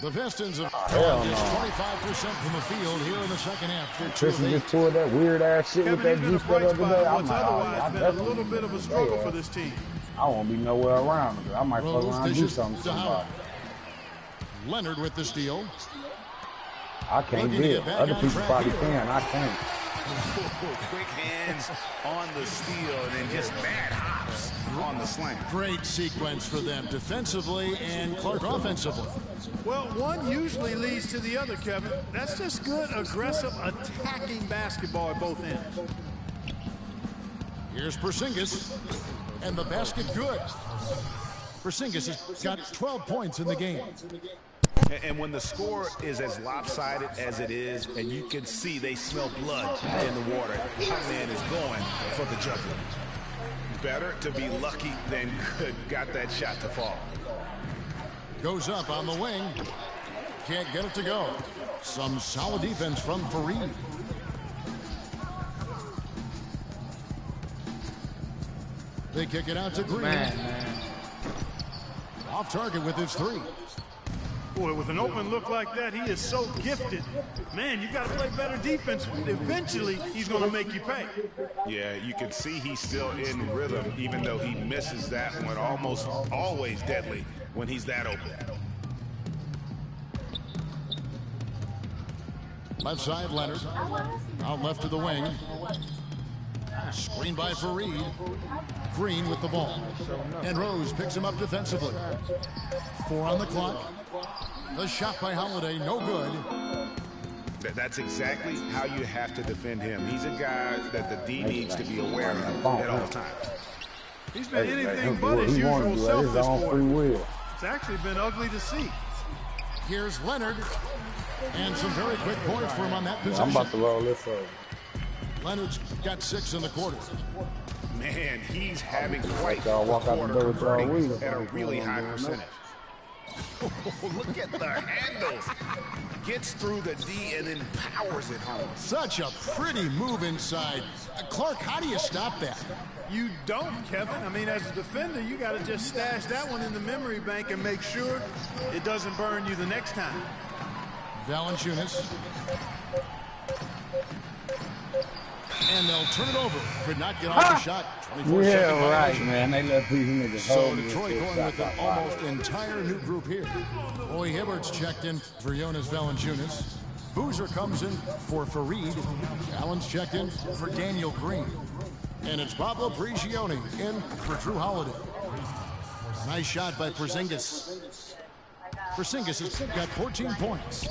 The Pistons have hell gone just no. 25% from the field here in the second half. They're 2 of Tristan 8. just pulled that weird ass shit with Kevin, that he's been a juice that bright other spot day. in I'm what's like, otherwise been a definitely little bit of a struggle for this team. I won't be nowhere around it. I might fuck Rose around and do dishes something to to Howard. somebody. Leonard with the steal. I can't Looking to do get it. back Other on people track probably here. can. I can't. Quick hands on the steal and then just bad hops on the slam. Great sequence for them defensively and Clark offensively. Well, one usually leads to the other, Kevin. That's just good, aggressive, attacking basketball at both ends. Here's Porzingis, and the basket good. Porzingis has got 12 points in the game. And when the score is as lopsided as it is, and you can see they smell blood in the water, that man is going for the jugular. Better to be lucky than good. Got that shot to fall. Goes up on the wing. Can't get it to go. Some solid defense from Fareed. They kick it out to Green. Man. Off target with his 3. Boy, with an open look like that, he is so gifted. Man, you got to play better defense. Eventually, he's going to make you pay. Yeah, you can see he's still in rhythm, even though he misses that one. Almost always deadly when he's that open. Left side, Leonard. Out left to the wing. Screen by Fareed. Green with the ball. And Rose picks him up defensively. 4 on the clock. The shot by Holiday, no good. That's exactly how you have to defend him. He's a guy that the D needs to be aware of at all times. He's been anything but his usual self this quarter. It's actually been ugly to see. Here's Leonard. And some very quick points for him on that possession. I'm about to roll this up. Leonard's got 6 in the quarter. Man, he's having quite Y'all walk a out the quarter door with y'all converting wheels. at a really high percentage. Oh, look at the handles. Gets through the D and then powers it home. Such a pretty move inside. Clark, how do you stop that? You don't, Kevin. I mean, as a defender, you got to just stash that one in the memory bank and make sure it doesn't burn you the next time. Valanciunas. And they'll turn it over. Could not get off the shot. 24-second Yeah, right, violation. man. They let these niggas So hold me. Detroit going with an almost entire new group here. Roy Hibbert's checked in for Jonas Valanciunas. Boozer comes in for Fareed. Allen's checked in for Daniel Green. And it's Pablo Prigioni in for Drew Holiday. Nice shot by Porzingis. Porzingis has got 14 points.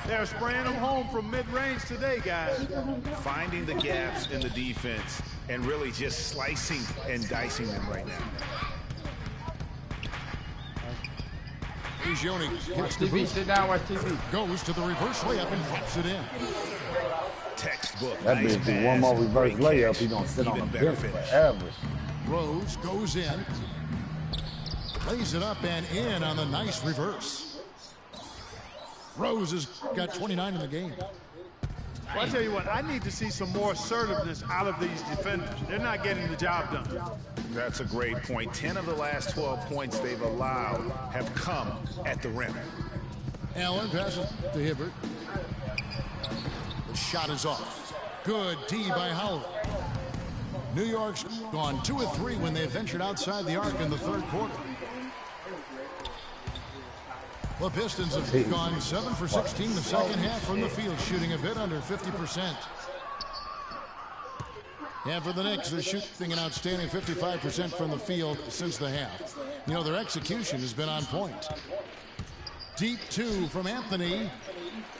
They're spraying them home from mid-range today, guys. Finding the gaps in the defense and really just slicing and dicing them right now. Prigioni hits Watch the TV. boot. Sit down, watch TV. Goes to the reverse layup and drops it in. Textbook. That nice bitch do pass, one more reverse great layup, catch, he gonna sit on even the better bench finish. forever. Rose goes in. Lays it up and in on the nice reverse. Rose has got 29 in the game. Well, I tell you what, I need to see some more assertiveness out of these defenders. They're not getting the job done. That's a great point. 10 of the last 12 points they've allowed have come at the rim. Allen passes to Hibbert. The shot is off. Good D by Howard. New York's gone 2 of 3 when they ventured outside the arc in the third quarter. The Pistons have gone 7 for 16 the second half from the field, shooting a bit under 50%. And for the Knicks, they're shooting an outstanding 55% from the field since the half. You know, their execution has been on point. Deep 2 from Anthony,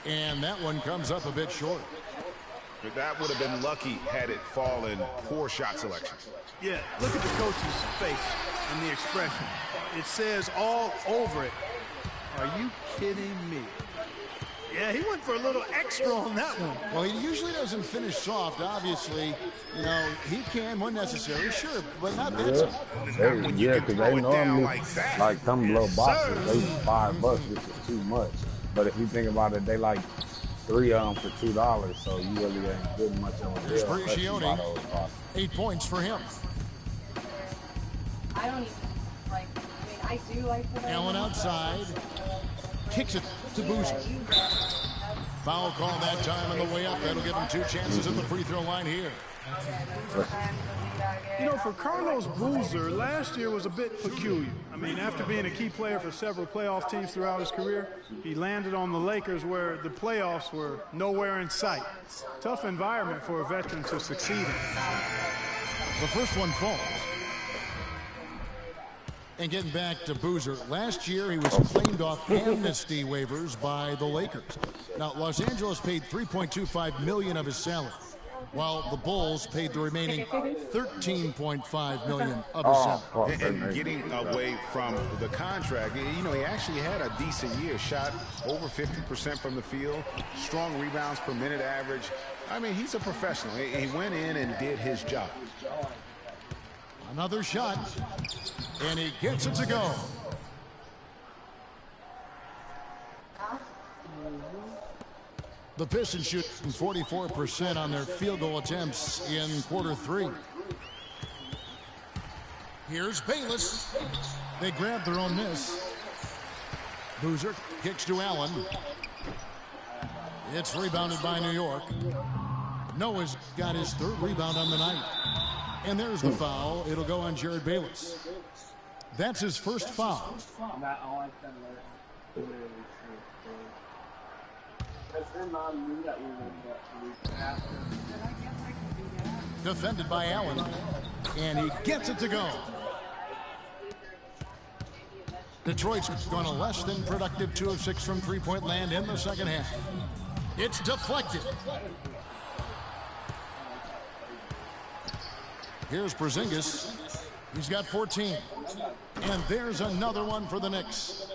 and that one comes up a bit short. But that would have been lucky had it fallen. Poor shot selection. Yeah, look at the coach's face and the expression. It says all over it. Are you kidding me? Yeah, he went for a little extra on that one. Well, he usually doesn't finish soft, obviously. You know, he can when necessary, sure, but not that time. Yeah, because they normally, like some little boxes, they $5, which is too much. But if you think about it, they like 3 of them for $2, so you really ain't getting much on the deal. Here's Briccioni, 8 points for him. I don't even like. I mean, I do like. Allen outside, kicks it to Boozer. Foul call that time on the way up. That'll give him 2 chances at the free throw line here. You know, for Carlos Boozer, last year was a bit peculiar. I mean, after being a key player for several playoff teams throughout his career, he landed on the Lakers where the playoffs were nowhere in sight. Tough environment for a veteran to succeed in. The first one falls. And getting back to Boozer, last year he was claimed off amnesty waivers by the Lakers. Now, Los Angeles paid $3.25 million of his salary, while the Bulls paid the remaining $13.5 million of his salary. And getting away from the contract, you know, he actually had a decent year. Shot over 50% from the field, strong rebounds per minute average. I mean, he's a professional. He went in and did his job. Another shot, and he gets it to go. The Pistons shooting 44% on their field goal attempts in quarter 3. Here's Bayless. They grab their own miss. Boozer kicks to Allen. It's rebounded by New York. Noah's got his 3rd rebound on the night. And there's the foul. It'll go on Jared Bayless. That's his first foul. Defended by Allen. And he gets it to go. Detroit's gone a less than productive 2 of 6 from three-point land in the second half. It's deflected. Here's Porzingis. He's got 14. And there's another one for the Knicks.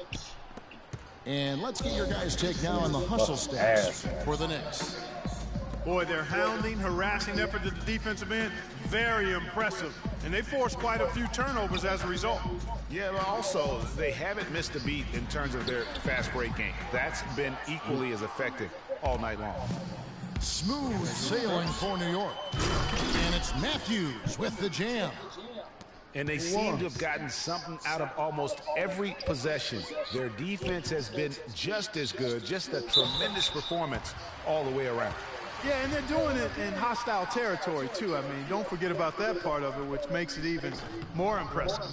And let's get your guys' take now on the hustle stats for the Knicks. Boy, their hounding, harassing effort at the defensive end, very impressive. And they forced quite a few turnovers as a result. Yeah, but also, they haven't missed a beat in terms of their fast break game. That's been equally as effective all night long. Smooth sailing for New York. And it's Matthews with the jam. And they seem to have gotten something out of almost every possession. Their defense has been just as good, just a tremendous performance all the way around. Yeah, and they're doing it in hostile territory, too. I mean, don't forget about that part of it, which makes it even more impressive.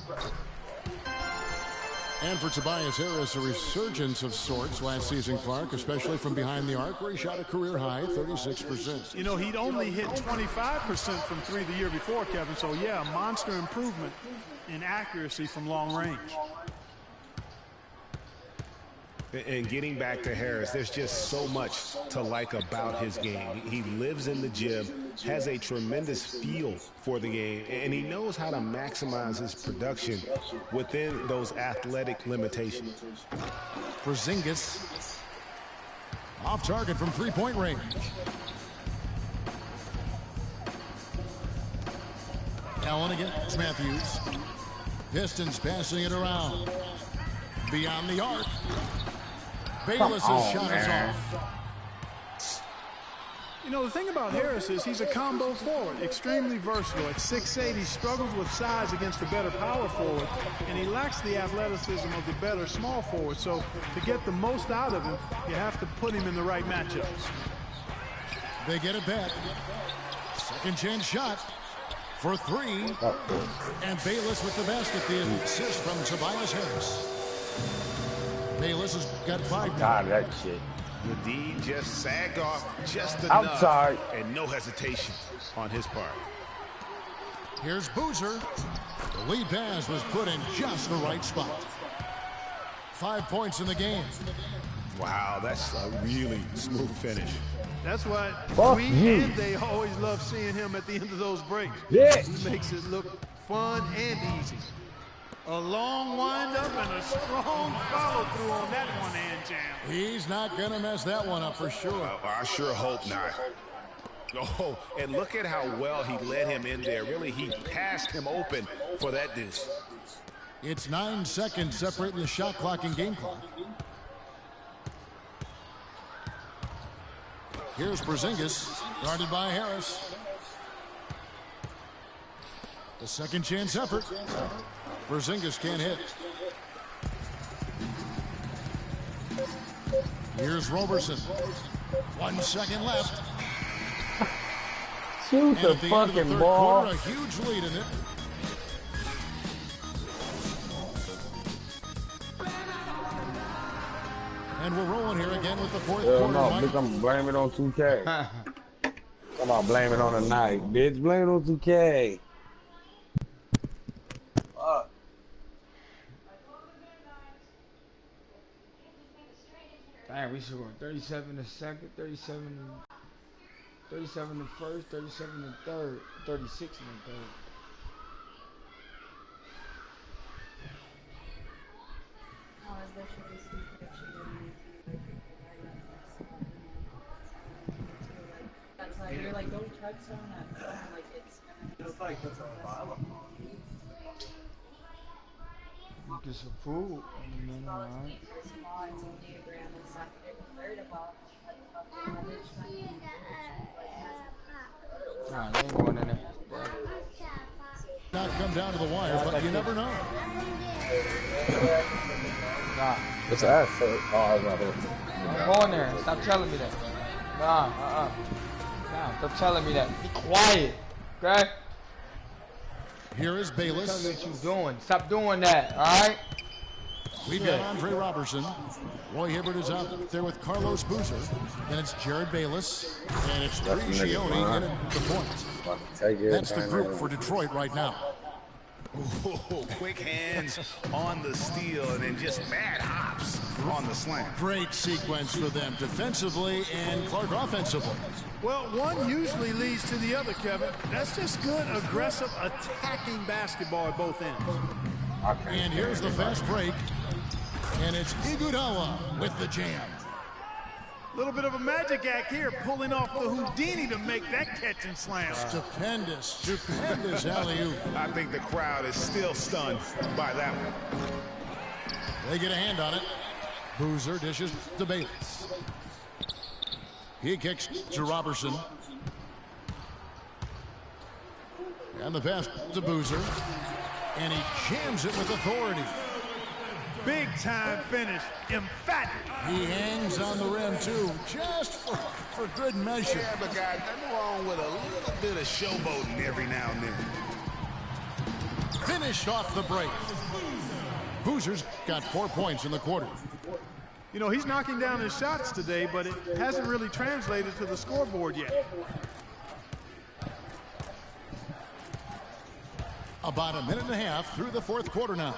And for Tobias Harris, a resurgence of sorts last season, Clark, especially from behind the arc, where he shot a career-high 36%. You know, he'd only hit 25% from 3 the year before, Kevin. So, yeah, a monster improvement in accuracy from long range. And getting back to Harris, there's just so much to like about his game. He lives in the gym, has a tremendous feel for the game, and he knows how to maximize his production within those athletic limitations. Porzingis off target from three-point range. Allen against Matthews. Pistons passing it around. Beyond the arc. Bayless' shot is off. You know, the thing about Harris is he's a combo forward, extremely versatile. At 6'8", he struggles with size against the better power forward, and he lacks the athleticism of the better small forward. So to get the most out of him, you have to put him in the right matchups. They get it back. Second chance shot. for three. And Bayless with the basket. The assist from Tobias Harris. Bayless has got 5 now. God, that shit. The D just sagged off just enough. Outside. And no hesitation on his part. Here's Boozer. The lead pass was put in just the right spot. 5 points in the game. Wow, that's a really smooth finish. That's why we and they always love seeing him at the end of those breaks. Yeah. He makes it look fun and easy. A long windup and a strong follow-through on that one-hand jam. He's not going to mess that one up for sure. I sure hope not. Oh, and look at how well he led him in there. Really, he passed him open for that deuce. It's 9 seconds separating the shot clock and game clock. Here's Porzingis, guarded by Harris. The second chance effort. Porzingis can't hit. Here's Roberson. 1 second left. Shoot the fucking ball. Quarter, a huge lead in it. And we're rolling here again with the fourth quarter. No, bitch, I'm blaming it on 2K. Come on, blame it on the night, bitch. Blame it on 2K. Fuck. Damn, we scored 37 the second, 37 the first, 37 the third, 36 in the third. That's why you're like, don't touch someone at home, like it's like that's a file. Get some food. Alright. Nah, they ain't going in there. Not come down to the wire, but you never know. Nah. It's an asset. Oh, I got it. Don't go in there. Stop telling me that. Nah, Nah, stop telling me that. Be quiet. Okay? Here is Bayless. Tell me what you're doing. Stop doing that, alright? We've got Andre Robertson. Roy Hibbert is out there with Carlos Boozer. Then it's Jared Bayless. And it's Trigioni in at the point. That's the group for Detroit right now. Ooh, quick hands on the steal and then just mad hops on the slam. Great sequence for them defensively and Clark offensively. Well, one usually leads to the other, Kevin. That's just good, aggressive, attacking basketball at both ends. And here's the fast break. And it's Iguodala with the jam. A little bit of a magic act here, pulling off the Houdini to make that catch and slam. Stupendous alley-oop. I think the crowd is still stunned by that one. They get a hand on it. Boozer dishes to Bayless. He kicks to Robertson. And the pass to Boozer. And he jams it with authority. Big time finish, emphatic. He hangs on the rim too, just for good measure. Yeah, but guys, nothing wrong with a little bit of showboating every now and then. Finished off the break. Boozer's got 4 points in the quarter. You know, he's knocking down his shots today, but it hasn't really translated to the scoreboard yet. About a minute and a half through the fourth quarter now.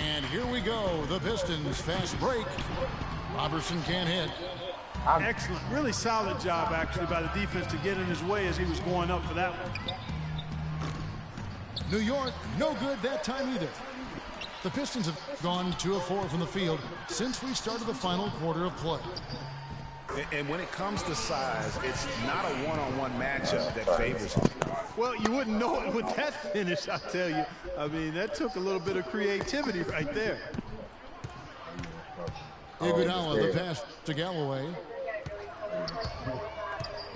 And here we go, the Pistons fast break. Robertson can't hit. Excellent, really solid job actually by the defense to get in his way as he was going up for that one. New York, no good that time either. The Pistons have gone 2 of 4 from the field since we started the final quarter of play. And when it comes to size, it's not a one-on-one matchup that favors him. Well, you wouldn't know it with that finish, I tell you. I mean, that took a little bit of creativity right there. Iguodala, the pass to Galloway.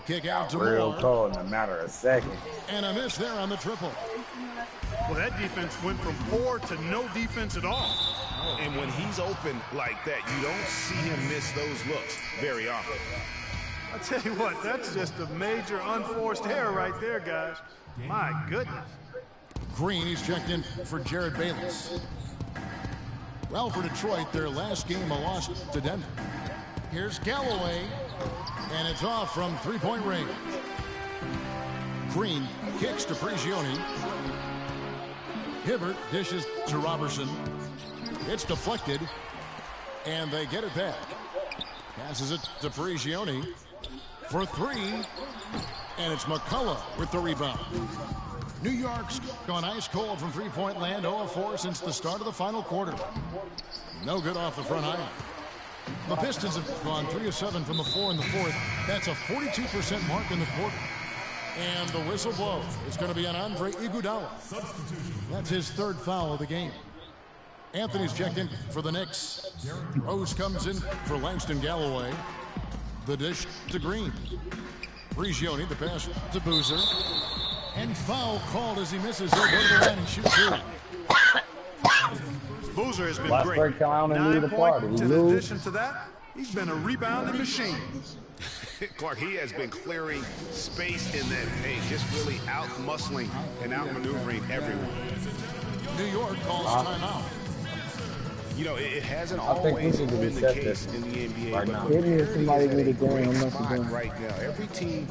Kick out to Real Moore. cold in a matter of seconds. And a miss there on the triple. Well, that defense went from poor to no defense at all. And when he's open like that, you don't see him miss those looks very often. I tell you what, that's just a major unforced error right there, guys. My goodness. Green, he's checked in for Jared Bayless. Well, for Detroit, their last game a loss to Denver. Here's Galloway, and it's off from three-point range. Green kicks to Prigioni. Hibbert dishes to Robertson. It's deflected, and they get it back. Passes it to Prigioni for three, and it's McCullough with the rebound. New York's gone ice cold from three-point land, 0-4 since the start of the final quarter. No good off the front iron. The Pistons have gone 3 of 7 from the floor in the fourth. That's a 42% mark in the quarter. And the whistle blows. It's going to be on Andre Iguodala. That's his third foul of the game. Anthony's checked in for the Knicks. Rose comes in for Langston Galloway. The dish to Green. Prigioni, the pass to Boozer. And foul called as he misses. He'll go to the line and shoot two. Boozer has been Last great. break count and 9 lead the party. points. In addition to that, he's been a rebounding machine. Clark, he has been clearing space in that paint, just really out-muscling and out-maneuvering everyone. New York calls timeout. You know, it hasn't I think we always should been the reset case this in the NBA, right but now. the Maybe if somebody NBA is need a at a great game, I'm not spot doing it. right now. Every team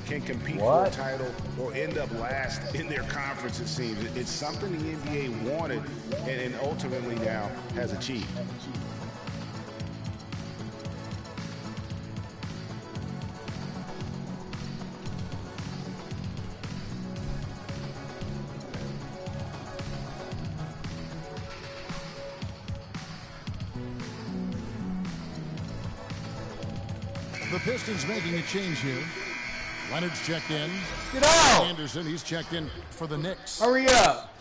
can compete for What? a title or end up last in their conference, it seems. It's something the NBA wanted and ultimately now has achieved. The Pistons making a change here. Leonard's checked in. Get out! Anderson, he's checked in for the Knicks. Hurry up!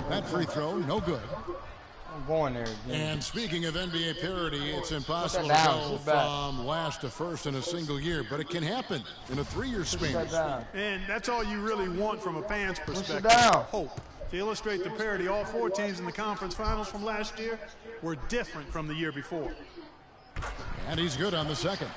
That free throw, no good. I'm going there again. And speaking of NBA parity, it's impossible to down, go sit back. from last to first in a single year, but it can happen in a 3-year span. Sit down. And that's all you really want from a fan's perspective. down. Hope. To illustrate the parity, all 4 teams in the conference finals from last year were different from the year before. And he's good on the second.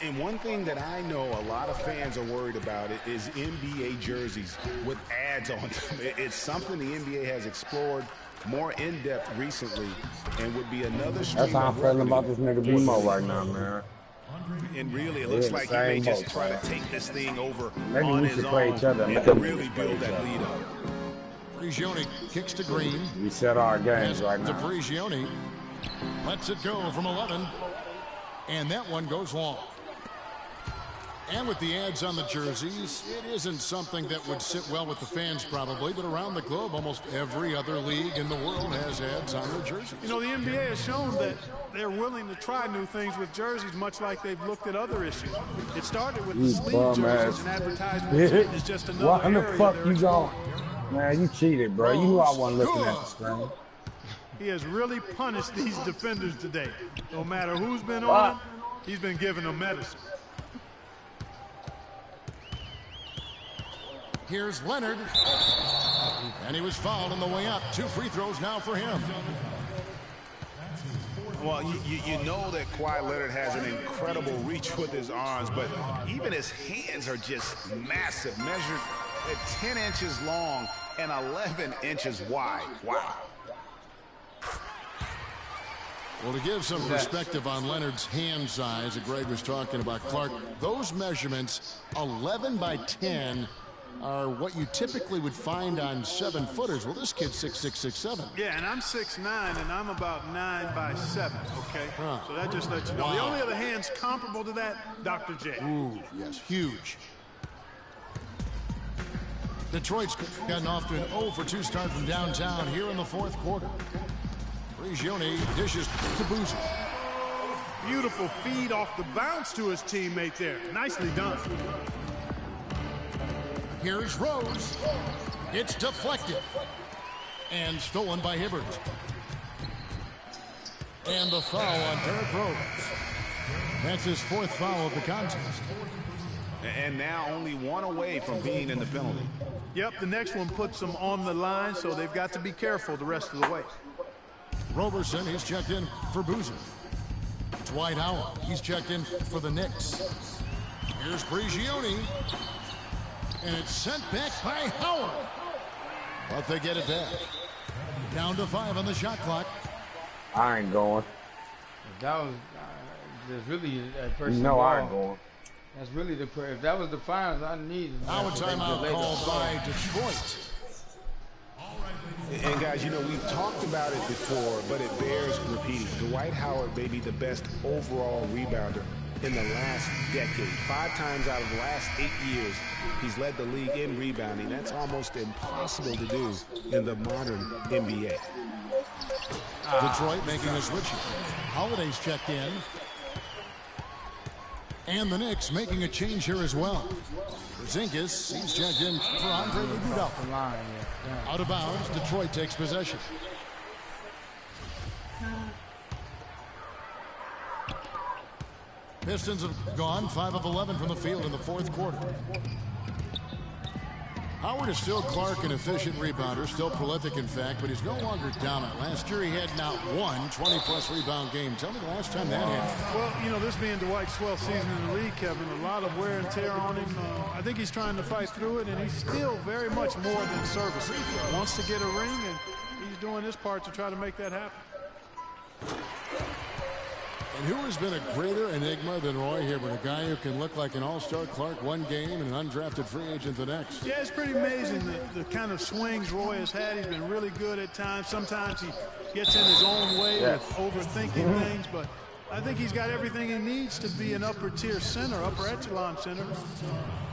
And one thing that I know a lot of fans are worried about it is NBA jerseys with ads on them. It's something the NBA has explored more in-depth recently and would be another stream That's how I'm of feeling revenue about this nigga for Demo the right league. now, man. And really, it looks in the like he may same just boat, try man. to take this thing over Maybe on we his should play own each other. and Maybe we really should play build each that other. lead up. Prigioni kicks to Green. We set our games Pass right to now. Prigioni. Lets it go from 11. And that one goes long. And with the ads on the jerseys, it isn't something that would sit well with the fans probably, but around the globe, almost every other league in the world has ads on their jerseys. You know, the NBA has shown that they're willing to try new things with jerseys, much like they've looked at other issues. It started with the You sleeve bum jerseys ass and advertisements is just another Why in the area fuck they're you exploring. going? Man, you cheated, bro. You knew I wasn't looking at the screen. He has really punished these defenders today. No matter who's been on him, he's been giving them medicine. Here's Leonard. And he was fouled on the way up. 2 free throws now for him. Well, you know that Kawhi Leonard has an incredible reach with his arms, but even his hands are just massive, measured at 10 inches long and 11 inches wide. Wow. Well, to give some perspective on Leonard's hand size that Greg was talking about, Clark, those measurements, 11 by 10, are what you typically would find on 7-footers. Well, this kid's 6'6", 6'7". Yeah, and I'm 6'9", and I'm about 9 by 7, okay? Huh. So that just lets you know. Wow. The only other hands comparable to that, Dr. J. Ooh, yes, huge. Detroit's gotten off to an 0-for-2 start from downtown here in the fourth quarter. Prigioni dishes to Boozer. Beautiful feed off the bounce to his teammate there. Nicely done. Here's Rose. It's deflected. And stolen by Hibbert. And the foul on Derrick Rose. That's his 4th foul of the contest. And now only one away from being in the penalty. Yep, the next one puts them on the line, so they've got to be careful the rest of the way. Roberson, he's checked in for Boozer. Dwight Howard, he's checked in for the Knicks. Here's Prigioni. And it's sent back by Howard. But they get it back. Down to 5 on the shot clock. I ain't going. That was there's really a person. No, I ain't going. That's really the if that was the finals, I needed. Now a timeout called by Detroit. And guys, you know, we've talked about it before, but it bears repeating. Dwight Howard may be the best overall rebounder in the last decade. 5 times out of the last 8 years, he's led the league in rebounding. That's almost impossible to do in the modern NBA. Detroit making a switch. Holiday's checked in. And the Knicks making a change here as well. Porzingis, he's checked in for Andre Iguodala. Out of bounds, Detroit takes possession. Pistons have gone 5 of 11 from the field in the 4th quarter. Howard is still Clark, an efficient rebounder, still prolific in fact, but he's no longer dominant. Last year he had not one 20-plus rebound game. Tell me the last time that happened. Well, you know, this being Dwight's 12th season in the league, Kevin, a lot of wear and tear on him. I think he's trying to fight through it, and he's still very much more than serviceable. He wants to get a ring, and he's doing his part to try to make that happen. And who has been a greater enigma than Roy Hibbert, a guy who can look like an all-star Clark one game and an undrafted free agent the next? Yeah, it's pretty amazing the kind of swings Roy has had. He's been really good at times. Sometimes he gets in his own way with overthinking things, but I think he's got everything he needs to be an upper-tier center, upper echelon center.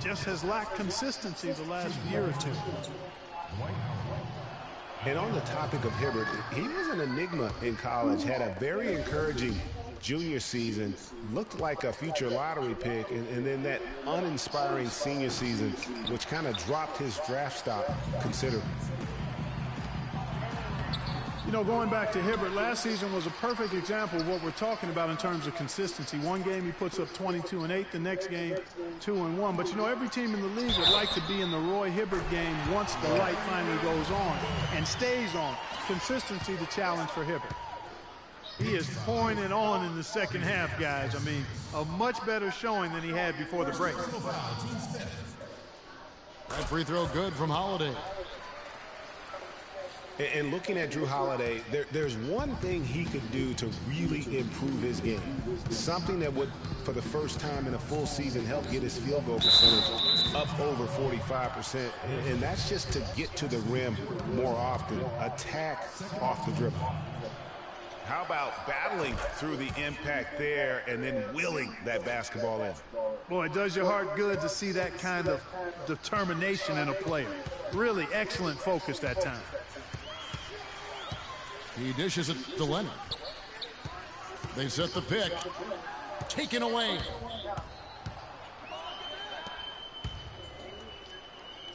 Just has lacked consistency the last year or two. And on the topic of Hibbert, he was an enigma in college, had a very encouraging junior season, looked like a future lottery pick, and then that uninspiring senior season, which kind of dropped his draft stock considerably. You know, going back to Hibbert, last season was a perfect example of what we're talking about in terms of consistency. One game he puts up 22 and 8, the next game 2 and 1. But you know, every team in the league would like to be in the Roy Hibbert game once the light finally goes on and stays on. Consistency the challenge for Hibbert. He is pouring it on in the second half, guys. I mean, a much better showing than he had before the break. That free throw good from Holiday. And looking at Drew Holiday, there's one thing he could do to really improve his game. Something that would, for the first time in a full season, help get his field goal percentage up over 45%. And that's just to get to the rim more often, attack off the dribble. How about battling through the impact there and then willing that basketball in? Boy, it does your heart good to see that kind of determination in a player. Really excellent focus that time. He dishes it to Leonard. They set the pick. Taken away.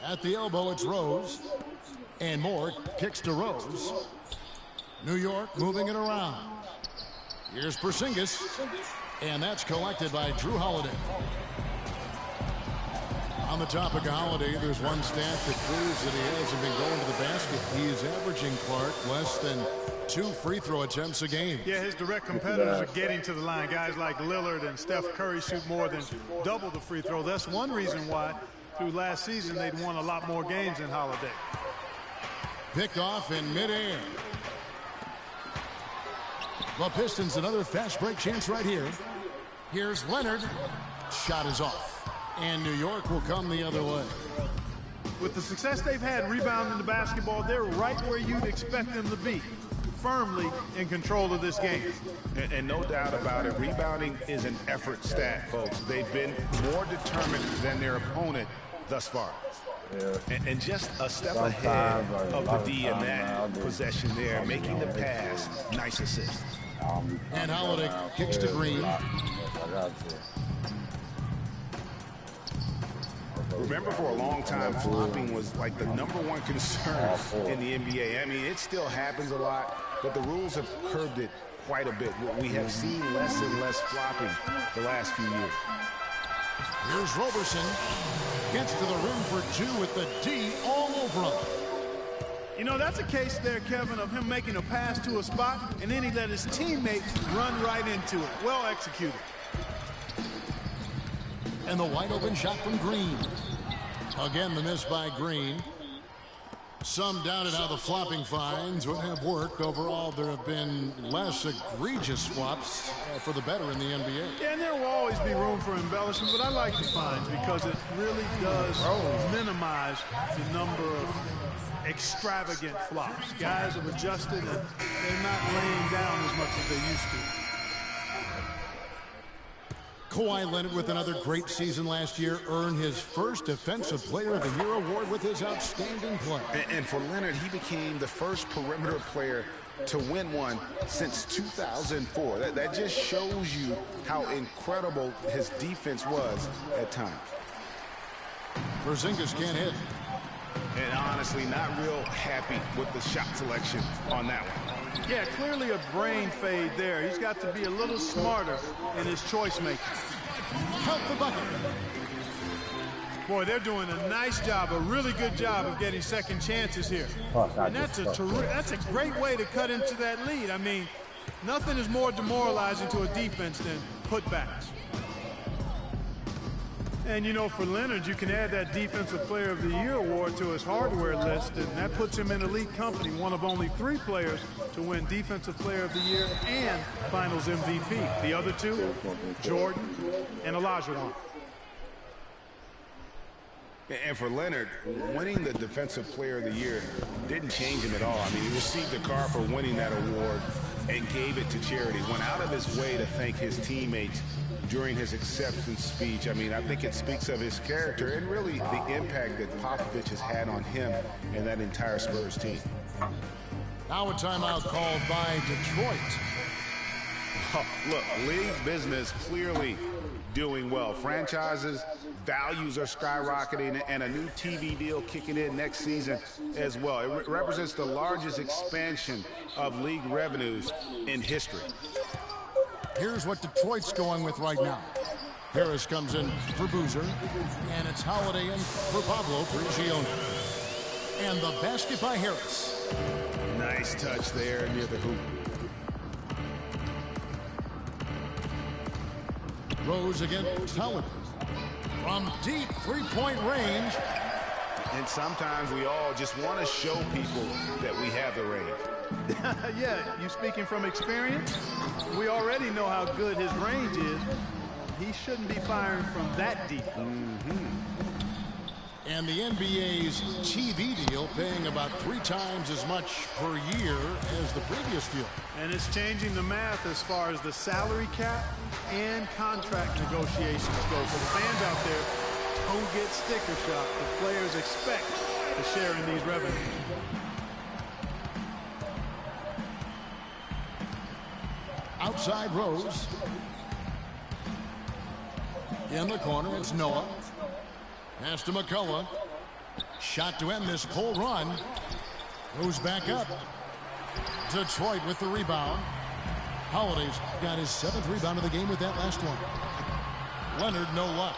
At the elbow, it's Rose. And Moore kicks to Rose. New York moving it around. Here's Porzingis. And that's collected by Drew Holiday. On the topic of Holiday, there's one stat that proves that he hasn't been going to the basket. He is averaging, Clark, less than 2 free throw attempts a game. Yeah, his direct competitors are getting to the line. Guys like Lillard and Steph Curry shoot more than double the free throw. That's one reason why through last season they'd won a lot more games than Holiday. Picked off in midair. The Pistons, another fast break chance right here. Here's Leonard. Shot is off. And New York will come the other way. With the success they've had rebounding the basketball, they're right where you'd expect them to be. Firmly in control of this game. And no doubt about it, rebounding is an effort stat, folks. They've been more determined than their opponent thus far. Yeah. And just a step ahead of the D in that possession there, making the pass. Nice assist. And Holiday kicks to Green. Remember, for a long time, flopping was like the #1 concern in the NBA. I mean, it still happens a lot, but the rules have curbed it quite a bit. We have seen less and less flopping the last few years. Here's Roberson. Gets to the rim for two with the D all over him. You know, that's a case there, Kevin, of him making a pass to a spot, and then he let his teammates run right into it. Well executed. And the wide open shot from Green. Again, the miss by Green. Some doubted how the flopping fines would have worked. Overall, there have been less egregious flops for the better in the NBA. Yeah, and there will always be room for embellishment, but I like the fines because it really does minimize the number of extravagant flops. Guys have adjusted and they're not laying down as much as they used to. Kawhi Leonard, with another great season last year, earned his first Defensive Player of the Year award with his outstanding play. And for Leonard, he became the first perimeter player to win one since 2004. That just shows you how incredible his defense was at times. Porzingis can't hit. And honestly, not real happy with the shot selection on that one. Yeah, clearly a brain fade there. He's got to be a little smarter in his choice making. Count the bucket. Boy, they're doing a nice job, a really good job of getting second chances here. And that's a great way to cut into that lead. I mean, nothing is more demoralizing to a defense than putbacks. And, you know, for Leonard, you can add that Defensive Player of the Year award to his hardware list, and that puts him in elite company, one of only 3 players to win Defensive Player of the Year and Finals MVP. The other 2, Jordan and Olajuwon. And for Leonard, winning the Defensive Player of the Year didn't change him at all. I mean, he received a car for winning that award and gave it to charity. Went out of his way to thank his teammates during his acceptance speech. I mean, I think it speaks of his character and really the impact that Popovich has had on him and that entire Spurs team. Now a timeout called by Detroit. Oh, look, league business clearly doing well. Franchises, values are skyrocketing, and a new TV deal kicking in next season as well. It represents the largest expansion of league revenues in history. Here's what Detroit's going with right now. Harris comes in for Boozer, and it's Holiday in for Pablo Prigioni. And the basket by Harris. Nice touch there near the hoop. Rose against Holiday. From deep three-point range. And sometimes we all just want to show people that we have the range. Yeah, you speaking from experience? We already know how good his range is. He shouldn't be firing from that deep. And the NBA's TV deal paying about 3 times as much per year as the previous deal. And it's changing the math as far as the salary cap and contract negotiations go. For the fans out there, don't get sticker shock. The players expect to share in these revenues. Outside Rose. In the corner, it's Noah. Pass to McCullough. Shot to end this pull run. Goes back up. Detroit with the rebound. Holiday's got his 7th rebound of the game with that last one. Leonard, no luck.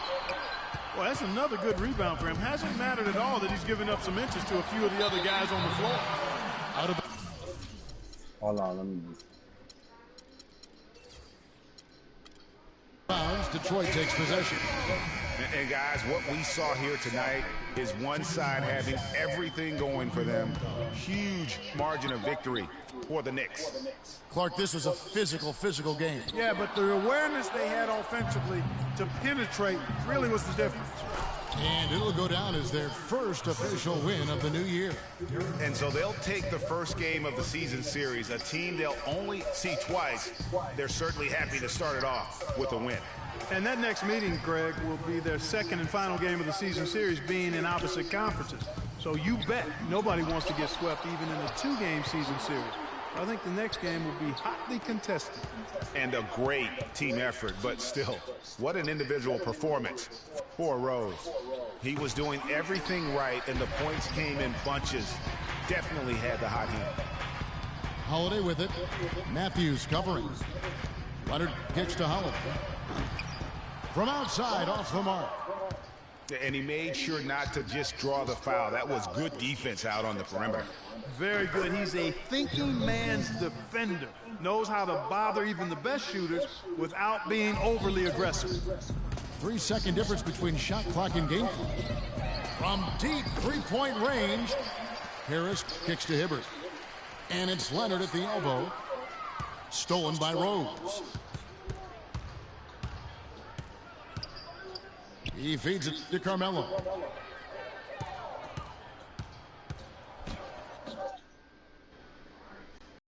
Well, that's another good rebound for him. Hasn't mattered at all that he's given up some inches to a few of the other guys on the floor. Out of Hold on, let me just... bounds, Detroit takes possession. And guys, what we saw here tonight is one side having everything going for them. Huge margin of victory for the Knicks. Clark, this was a physical game. Yeah, but the awareness they had offensively to penetrate really was the difference. And it'll go down as their first official win of the new year. And so they'll take the first game of the season series, a team they'll only see twice. They're certainly happy to start it off with a win. And that next meeting, Greg, will be their second and final game of the season series, being in opposite conferences. So you bet nobody wants to get swept even in a 2-game season series. I think the next game will be hotly contested. And a great team effort, but still, what an individual performance for Rose. He was doing everything right, and the points came in bunches. Definitely had the hot hand. Holiday with it. Matthews covering. Leonard kicks to Holiday. From outside, off the mark. And he made sure not to just draw the foul. That was good defense out on the perimeter. Very good. He's a thinking man's defender. Knows how to bother even the best shooters without being overly aggressive. 3-second difference between shot clock and game clock. From deep three-point range, Harris kicks to Hibbert. And it's Leonard at the elbow. Stolen by Rose. He feeds it to Carmelo.